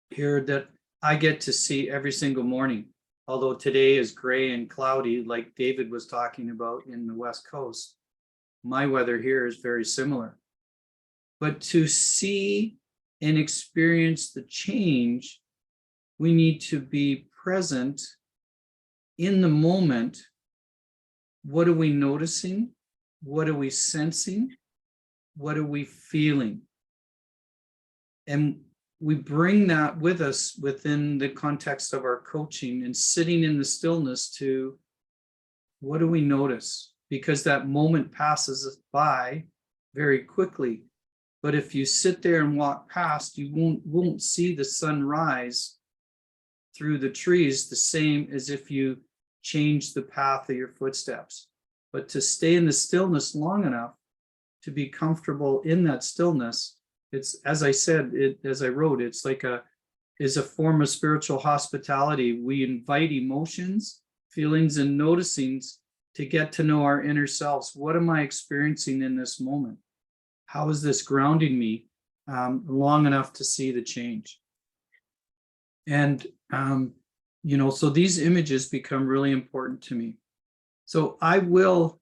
here that I get to see every single morning. Although today is gray and cloudy, like David was talking about in the West Coast, my weather here is very similar. But to see and experience the change, we need to be present in the moment. What are we noticing? What are we sensing? What are we feeling? And we bring that with us within the context of our coaching and sitting in the stillness to what do we notice? Because that moment passes by very quickly. But if you sit there and walk past, you won't see the sunrise through the trees the same as if you change the path of your footsteps. But to stay in the stillness long enough to be comfortable in that stillness, it's, as I said, as I wrote, it's like is a form of spiritual hospitality. We invite emotions, feelings, and noticings to get to know our inner selves. What am I experiencing in this moment? How is this grounding me long enough to see the change? And, so these images become really important to me. So I will,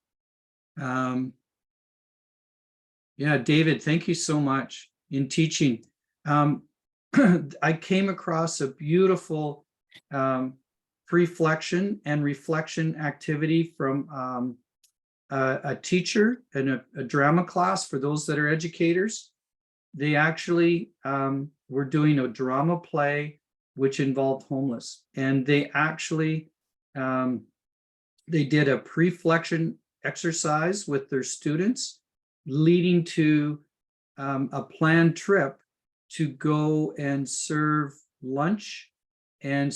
David, thank you so much. In teaching, I came across a beautiful reflection and reflection activity from a teacher in a drama class for those that are educators. They actually were doing a drama play which involved homeless, and they actually they did a reflection exercise with their students, leading to a planned trip to go and serve lunch and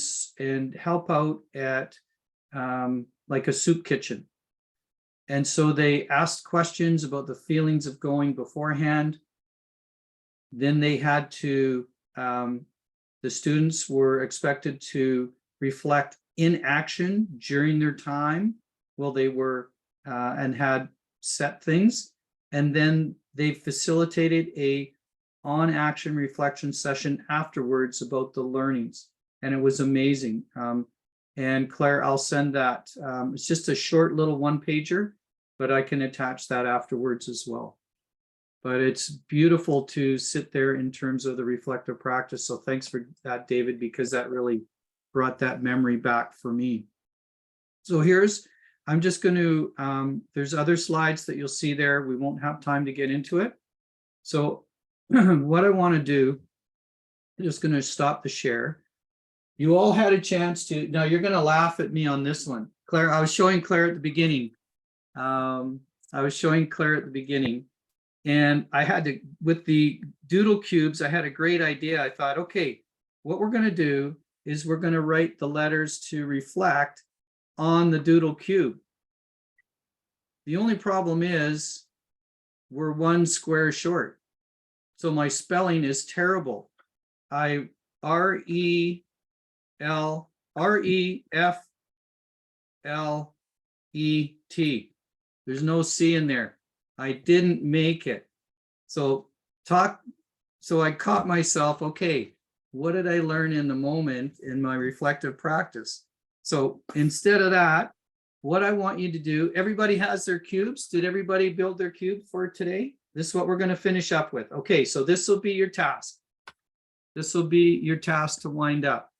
help out at like a soup kitchen. And so they asked questions about the feelings of going beforehand. Then they had to, the students were expected to reflect in action during their time while they were and had set things. And then they facilitated a on-action reflection session afterwards about the learnings. And it was amazing. And Claire, I'll send that. It's just a short little one-pager, but I can attach that afterwards as well. But it's beautiful to sit there in terms of the reflective practice. So thanks for that, David, because that really brought that memory back for me. So I'm just going to, there's other slides that you'll see there. We won't have time to get into it. So what I want to do, I'm just going to stop the share. You all had a chance to, now you're going to laugh at me on this one. Claire, I was showing Claire at the beginning. And I had to, with the doodle cubes, I had a great idea. I thought, okay, what we're going to do is we're going to write the letters to reflect on the doodle cube. The only problem is we're one square short. So my spelling is terrible. R-E-F-L-E-T. There's no C in there. I didn't make it. So So I caught myself, okay, what did I learn in the moment in my reflective practice? So instead of that, what I want you to do, everybody has their cubes. Did everybody build their cube for today? This is what we're going to finish up with. Okay, so this will be your task. This will be your task to wind up.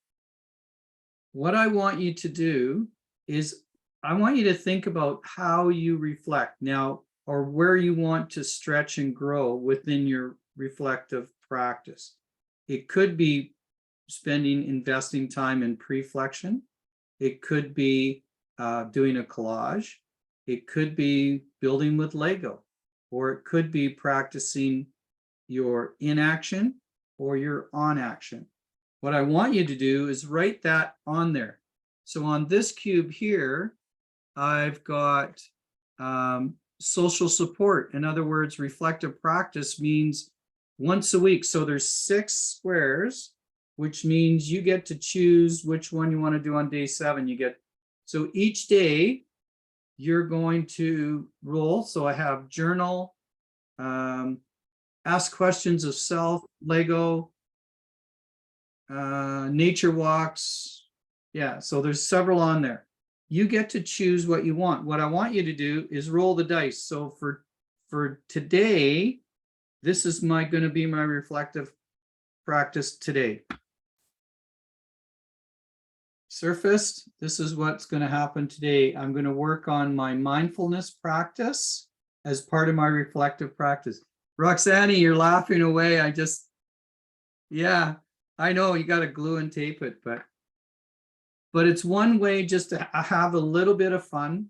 What I want you to do is I want you to think about how you reflect now, or where you want to stretch and grow within your reflective practice. It could be investing time in preflection. It could be doing a collage. It could be building with Lego, or it could be practicing your inaction or your on action. What I want you to do is write that on there. So on this cube here, I've got social support. In other words, reflective practice means once a week. So there's 6 squares, which means you get to choose which one you want to do on day 7. So each day you're going to roll. So I have journal, ask questions of self, Lego, nature walks. Yeah, so there's several on there. You get to choose what you want. What I want you to do is roll the dice. So for today, this is going to be my reflective practice today. Surfaced, this is what's going to happen today. I'm going to work on my mindfulness practice as part of my reflective practice. Roxanne, you're laughing away. Yeah, I know you got to glue and tape it, but it's one way just to have a little bit of fun,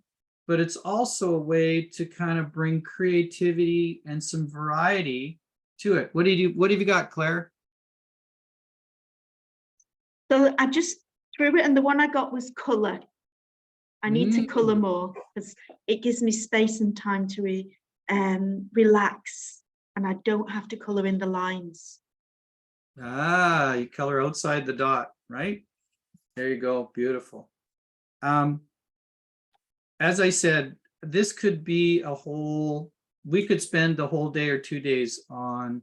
but it's also a way to kind of bring creativity and some variety to it. What have you got, Claire? So I just threw it, and the one I got was color. I need to color more because it gives me space and time to relax, and I don't have to color in the lines. You color outside the dot, right? There you go. Beautiful. As I said, this could be we could spend the whole day or 2 days on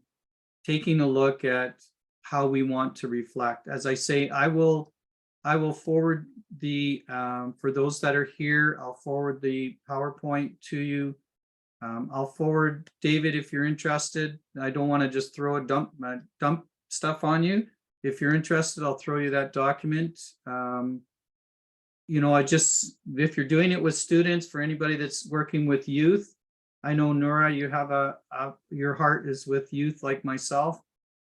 taking a look at how we want to reflect. As I say, I will forward for those that are here, I'll forward the PowerPoint to you. I'll forward David if you're interested. I don't want to just throw a dump stuff on you. If you're interested, I'll throw you that document. If you're doing it with students, for anybody that's working with youth, I know Nora, you have your heart is with youth like myself.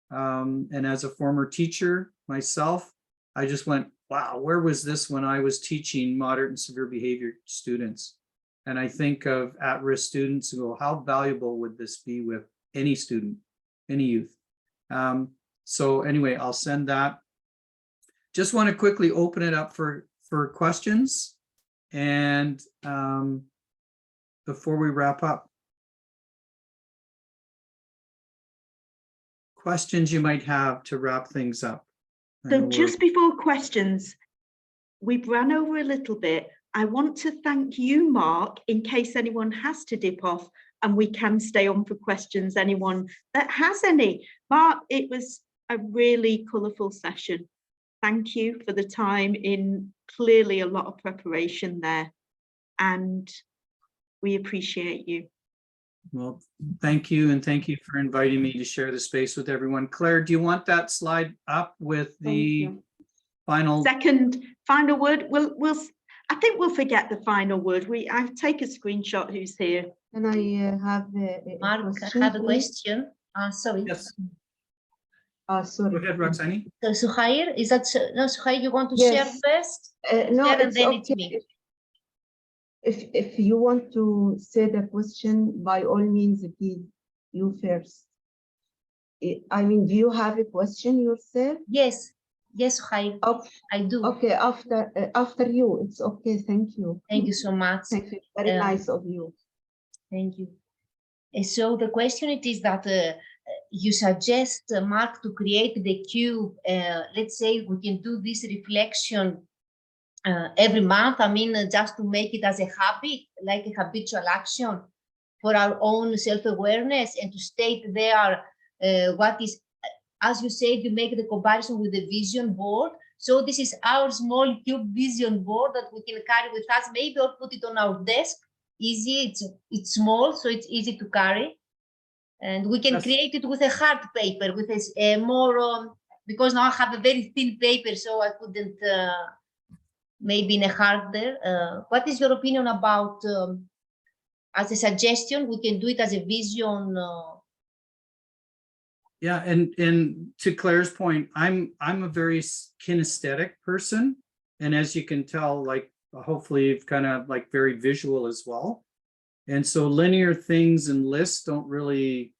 And as a former teacher myself, I just went, wow, where was this when I was teaching moderate and severe behavior students? And I think of at-risk students and go, how valuable would this be with any student, any youth? So anyway, I'll send that. Just want to quickly open it up for questions. And before we wrap up, questions you might have to wrap things up. So just before questions, we've run over a little bit. I want to thank you, Mark, in case anyone has to dip off, and we can stay on for questions, anyone that has any. Mark, it was a really colourful session. Thank you for the time in clearly a lot of preparation there, and we appreciate you. Well, thank you, and thank you for inviting me to share the space with everyone. Claire, do you want that slide up with the final word? I think we'll forget the final word. I take a screenshot. Who's here? Can I have Mark, I have a question. Sorry. Yes. Sorry. Go ahead, Roxanne. So Suhair, Suhair, you want to Yes. share first? No, Share and it's then okay. it's me. If you want to say the question, by all means, please, you first. I mean, do you have a question yourself? Yes, Suhair, I do. Okay, after you, it's okay. Thank you. Thank you so much. Thank you. Very nice of you. Thank you. So the question it is that you suggest, Mark, to create the cube. Let's say we can do this reflection every month. I mean, just to make it as a habit, like a habitual action for our own self-awareness, and to state there what is, as you said, you make the comparison with the vision board. So this is our small cube vision board that we can carry with us, maybe, or put it on our desk. Easy, it's small, so it's easy to carry. And we can create it with a hard paper, with a more, because now I have a very thin paper, so I couldn't, maybe in a harder. What is your opinion about, as a suggestion, we can do it as a vision? Yeah, and to Claire's point, I'm a very kinesthetic person, and as you can tell, like hopefully you've kind of like very visual as well. And so linear things and lists don't really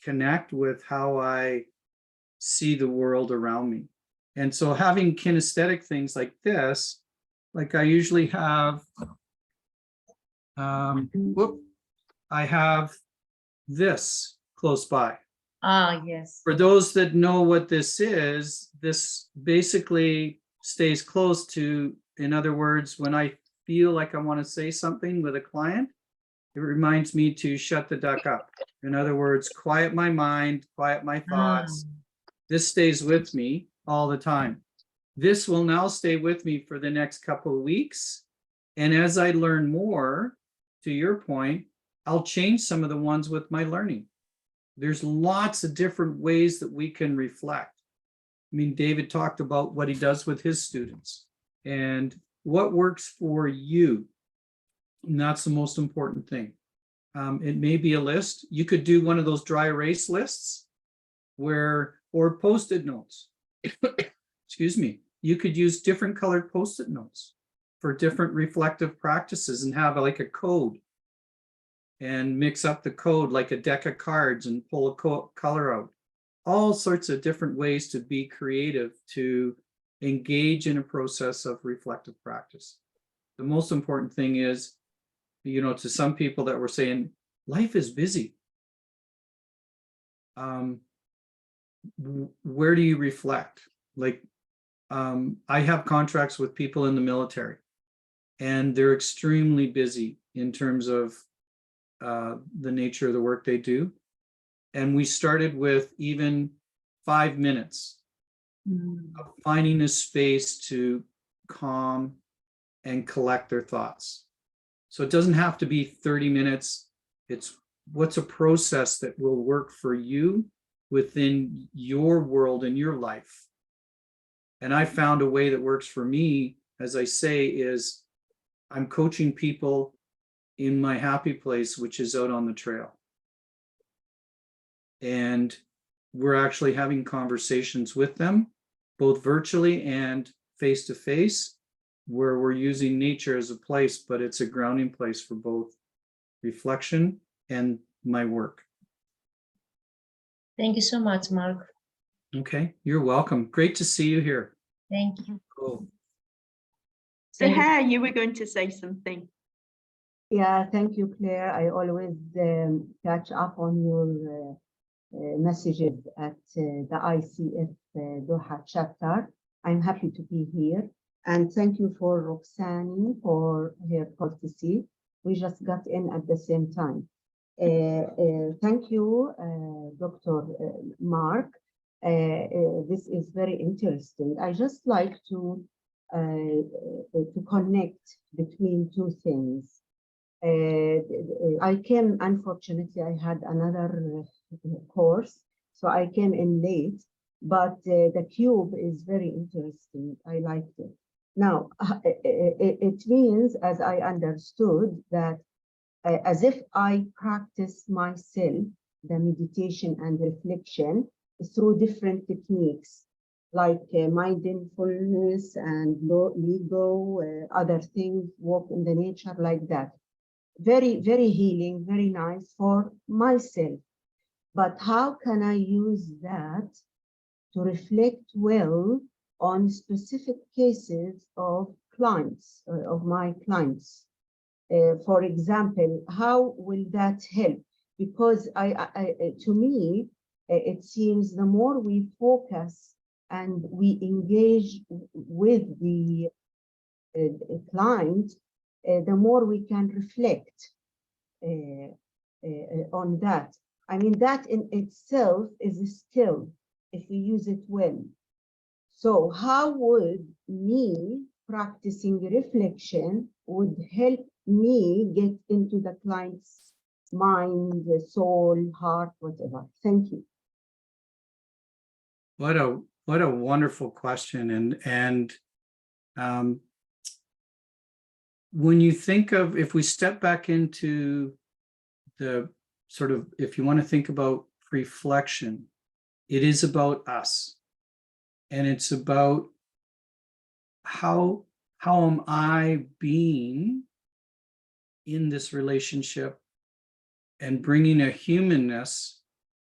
connect with how I see the world around me. And so having kinesthetic things like this, like I usually have, I have this close by. Ah, yes. For those that know what this is, this basically stays close to, in other words, when I feel like I want to say something with a client, it reminds me to shut the duck up. In other words, quiet my mind, quiet my thoughts. This stays with me all the time. This will now stay with me for the next couple of weeks. And as I learn more, to your point, I'll change some of the ones with my learning. There's lots of different ways that we can reflect. I mean, David talked about what he does with his students and what works for you. And that's the most important thing. It may be a list. You could do one of those dry erase lists or Post-it notes. Excuse me. You could use different colored Post-it notes for different reflective practices and have like a code and mix up the code like a deck of cards and pull a color out. All sorts of different ways to be creative, to engage in a process of reflective practice. The most important thing is, you know, to some people that were saying, life is busy. Where do you reflect? Like, I have contracts with people in the military, and they're extremely busy in terms of the nature of the work they do. And we started with even 5 minutes of finding a space to calm and collect their thoughts. So it doesn't have to be 30 minutes. It's what's a process that will work for you within your world and your life. And I found a way that works for me, as I say, is I'm coaching people in my happy place, which is out on the trail. And we're actually having conversations with them, both virtually and face-to-face, where we're using nature as a place, but it's a grounding place for both reflection and my work. Thank you so much, Mark. Okay, you're welcome. Great to see you here. Thank you. Cool. So Hare, you were going to say something. Yeah, thank you, Claire. I always catch up on your messages at the ICF Doha chapter. I'm happy to be here. And thank you for Roxani for her courtesy. We just got in at the same time. Thank you, Dr. Mark. This is very interesting. I just like to connect between two things. I came, unfortunately, I had another course, so I came in late, but the cube is very interesting. I liked it. Now, it means, as I understood, that as if I practice myself, the meditation and reflection through different techniques, like mindfulness and Lego, other things, walk in the nature like that. Very, very healing, very nice for myself. But how can I use that to reflect well on specific cases of clients, of my clients? For example, how will that help? Because to me, it seems the more we focus and we engage with the client, the more we can reflect on that. I mean, that in itself is a skill if we use it well. So how would me practicing reflection would help me get into the client's mind, soul, heart, whatever? Thank you. What a wonderful question. And when you think of, if we step back into the sort of, if you want to think about reflection, it is about us. And it's about how am I being in this relationship and bringing a humanness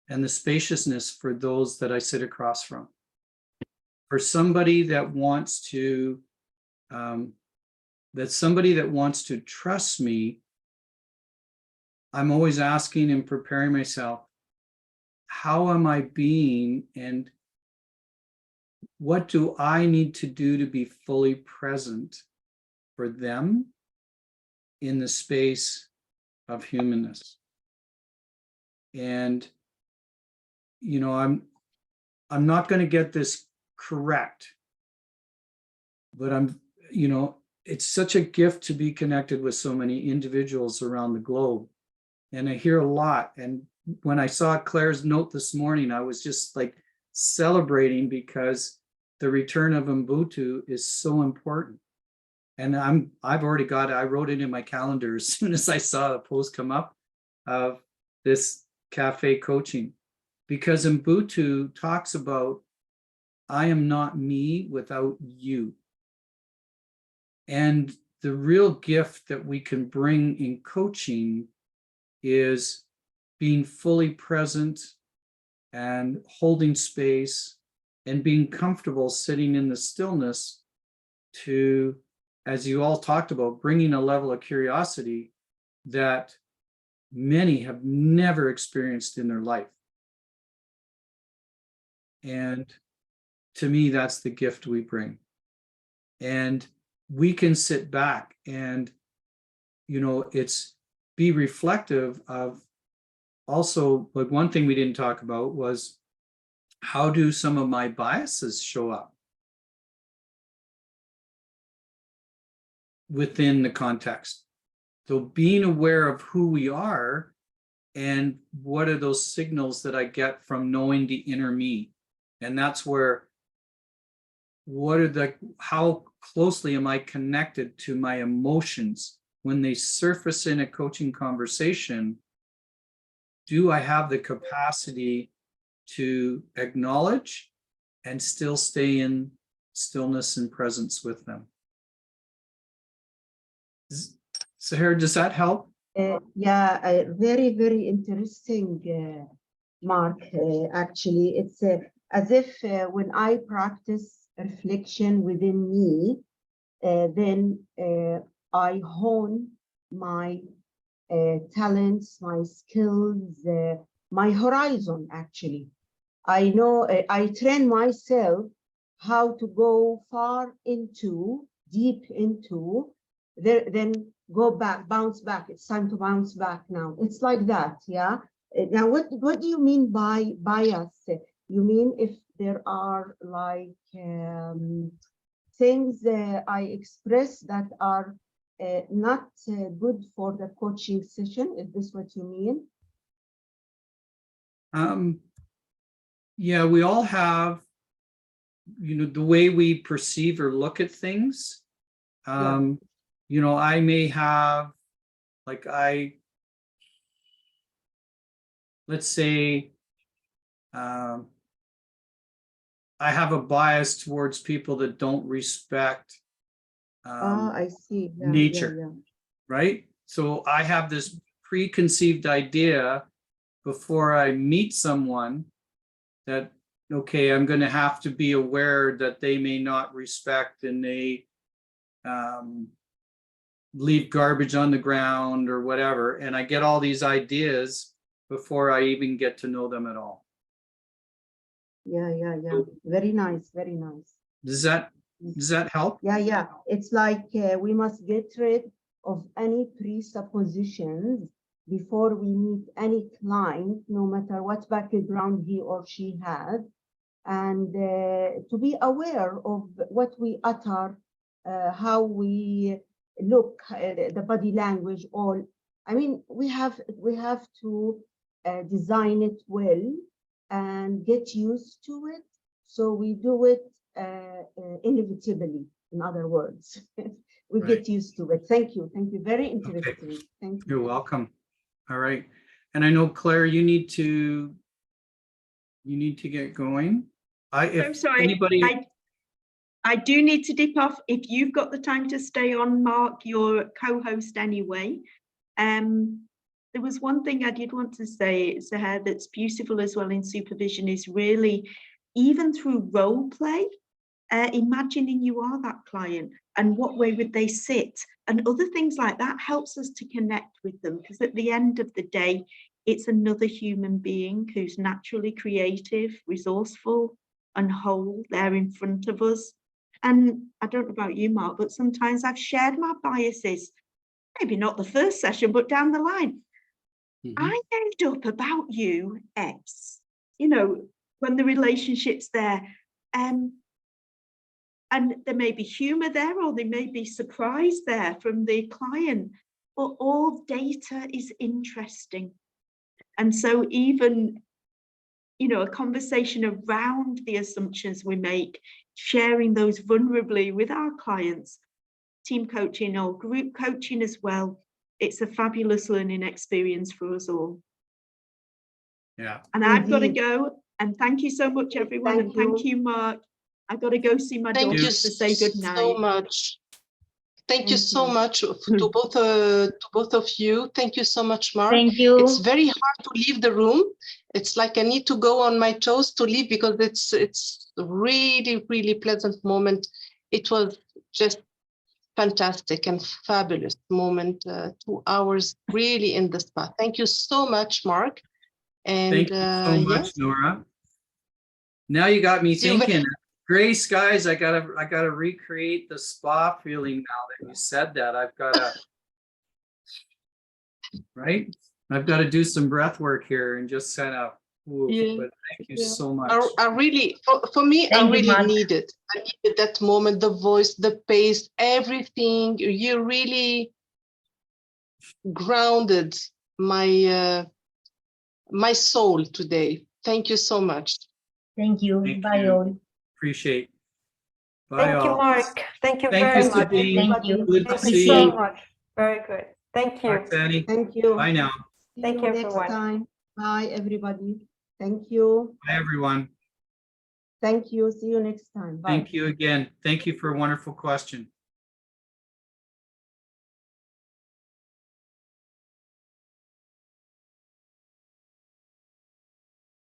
and the spaciousness for those that I sit across from. For somebody that wants to, trust me, I'm always asking and preparing myself, how am I being, and what do I need to do to be fully present for them in the space of humanness? And, you know, I'm not going to get this correct, but it's such a gift to be connected with so many individuals around the globe. And I hear a lot. And when I saw Claire's note this morning, I was just like celebrating, because the return of Ubuntu is so important. And I've already got it. I wrote it in my calendar as soon as I saw the post come up of this cafe coaching, because Ubuntu talks about, I am not me without you. And the real gift that we can bring in coaching is being fully present and holding space and being comfortable sitting in the stillness to, as you all talked about, bringing a level of curiosity that many have never experienced in their life. And to me, that's the gift we bring. And we can sit back and, it's be reflective of also, like, one thing we didn't talk about was, how do some of my biases show up within the context? So being aware of who we are and what are those signals that I get from knowing the inner me. And that's where, how closely am I connected to my emotions when they surface in a coaching conversation? Do I have the capacity to acknowledge and still stay in stillness and presence with them? Sahar, does that help? Yeah, very, very interesting, Mark. Actually, it's as if when I practice reflection within me, then I hone my talents, my skills, my horizon. Actually, I know I train myself how to go far into, deep into, then go back, bounce back. It's time to bounce back now. It's like that, yeah. Now, what do you mean by bias? You mean if there are like things I express that are not good for the coaching session? Is this what you mean? Yeah, we all have, the way we perceive or look at things. I may have, like, let's say, I have a bias towards people that don't respect I see. Yeah, nature, yeah. right? So I have this preconceived idea before I meet someone that, okay, I'm going to have to be aware that they may not respect, and they leave garbage on the ground or whatever. And I get all these ideas before I even get to know them at all. Yeah. Very nice, very nice. Does that help? Yeah. It's like we must get rid of any presuppositions before we meet any client, no matter what background he or she has, and to be aware of what we utter, how we look, the body language, all. I mean, we have to design it well and get used to it. So we do it inevitably, in other words. We get used to it. Thank you. Thank you. Very interesting. Okay. Thank you. You're welcome. All right. And I know, Claire, you need to get going. So sorry, anybody, I do need to dip off. If you've got the time to stay on, Mark, you're co-host anyway. There was one thing I did want to say, Sahar, that's beautiful as well in supervision is really, even through role play, imagining you are that client and what way would they sit, and other things like that helps us to connect with them, because at the end of the day, it's another human being who's naturally creative, resourceful, and whole there in front of us. And I don't know about you, Mark, but sometimes I've shared my biases, maybe not the first session, but down the line. I made up about you, X, you know, when the relationship's there. And there may be humor there, or there may be surprise there from the client, but all data is interesting. And so even, you know, a conversation around the assumptions we make, sharing those vulnerably with our clients, team coaching or group coaching as well, it's a fabulous learning experience for us all. yeah. And I've got to go. And thank you so much, everyone. And thank you, Mark. I've got to go see my daughter to say good night. So much. Thank you so much to both of you. Thank you so much, Mark. Thank you. It's very hard to leave the room. It's like I need to go on my toes to leave, because it's really, really pleasant moment. It was just fantastic and fabulous moment. 2 hours really in the spa. Thank you so much, Mark. And thank you so much, Nora. Now you got me thinking. Grace, guys, I gotta recreate the spa feeling now that you said that. I've gotta do some breath work here and just kind of. But thank you so much. I really, for me, I really needed that moment, the voice, the pace, everything. You really grounded my my soul today. Thank you so much. Thank you. Bye all. Appreciate. Bye. Thank you, all. Mark. Thank you Thank very you, much. Sabine. Thank you. Good to see so you. much. Very good. Thank you. Roxanne. Thank you. Bye now. Thank you, Next everyone. time. Bye, everybody. Thank you. Bye, everyone. Thank you. See you next time. Bye. Thank you again. Thank you for a wonderful question.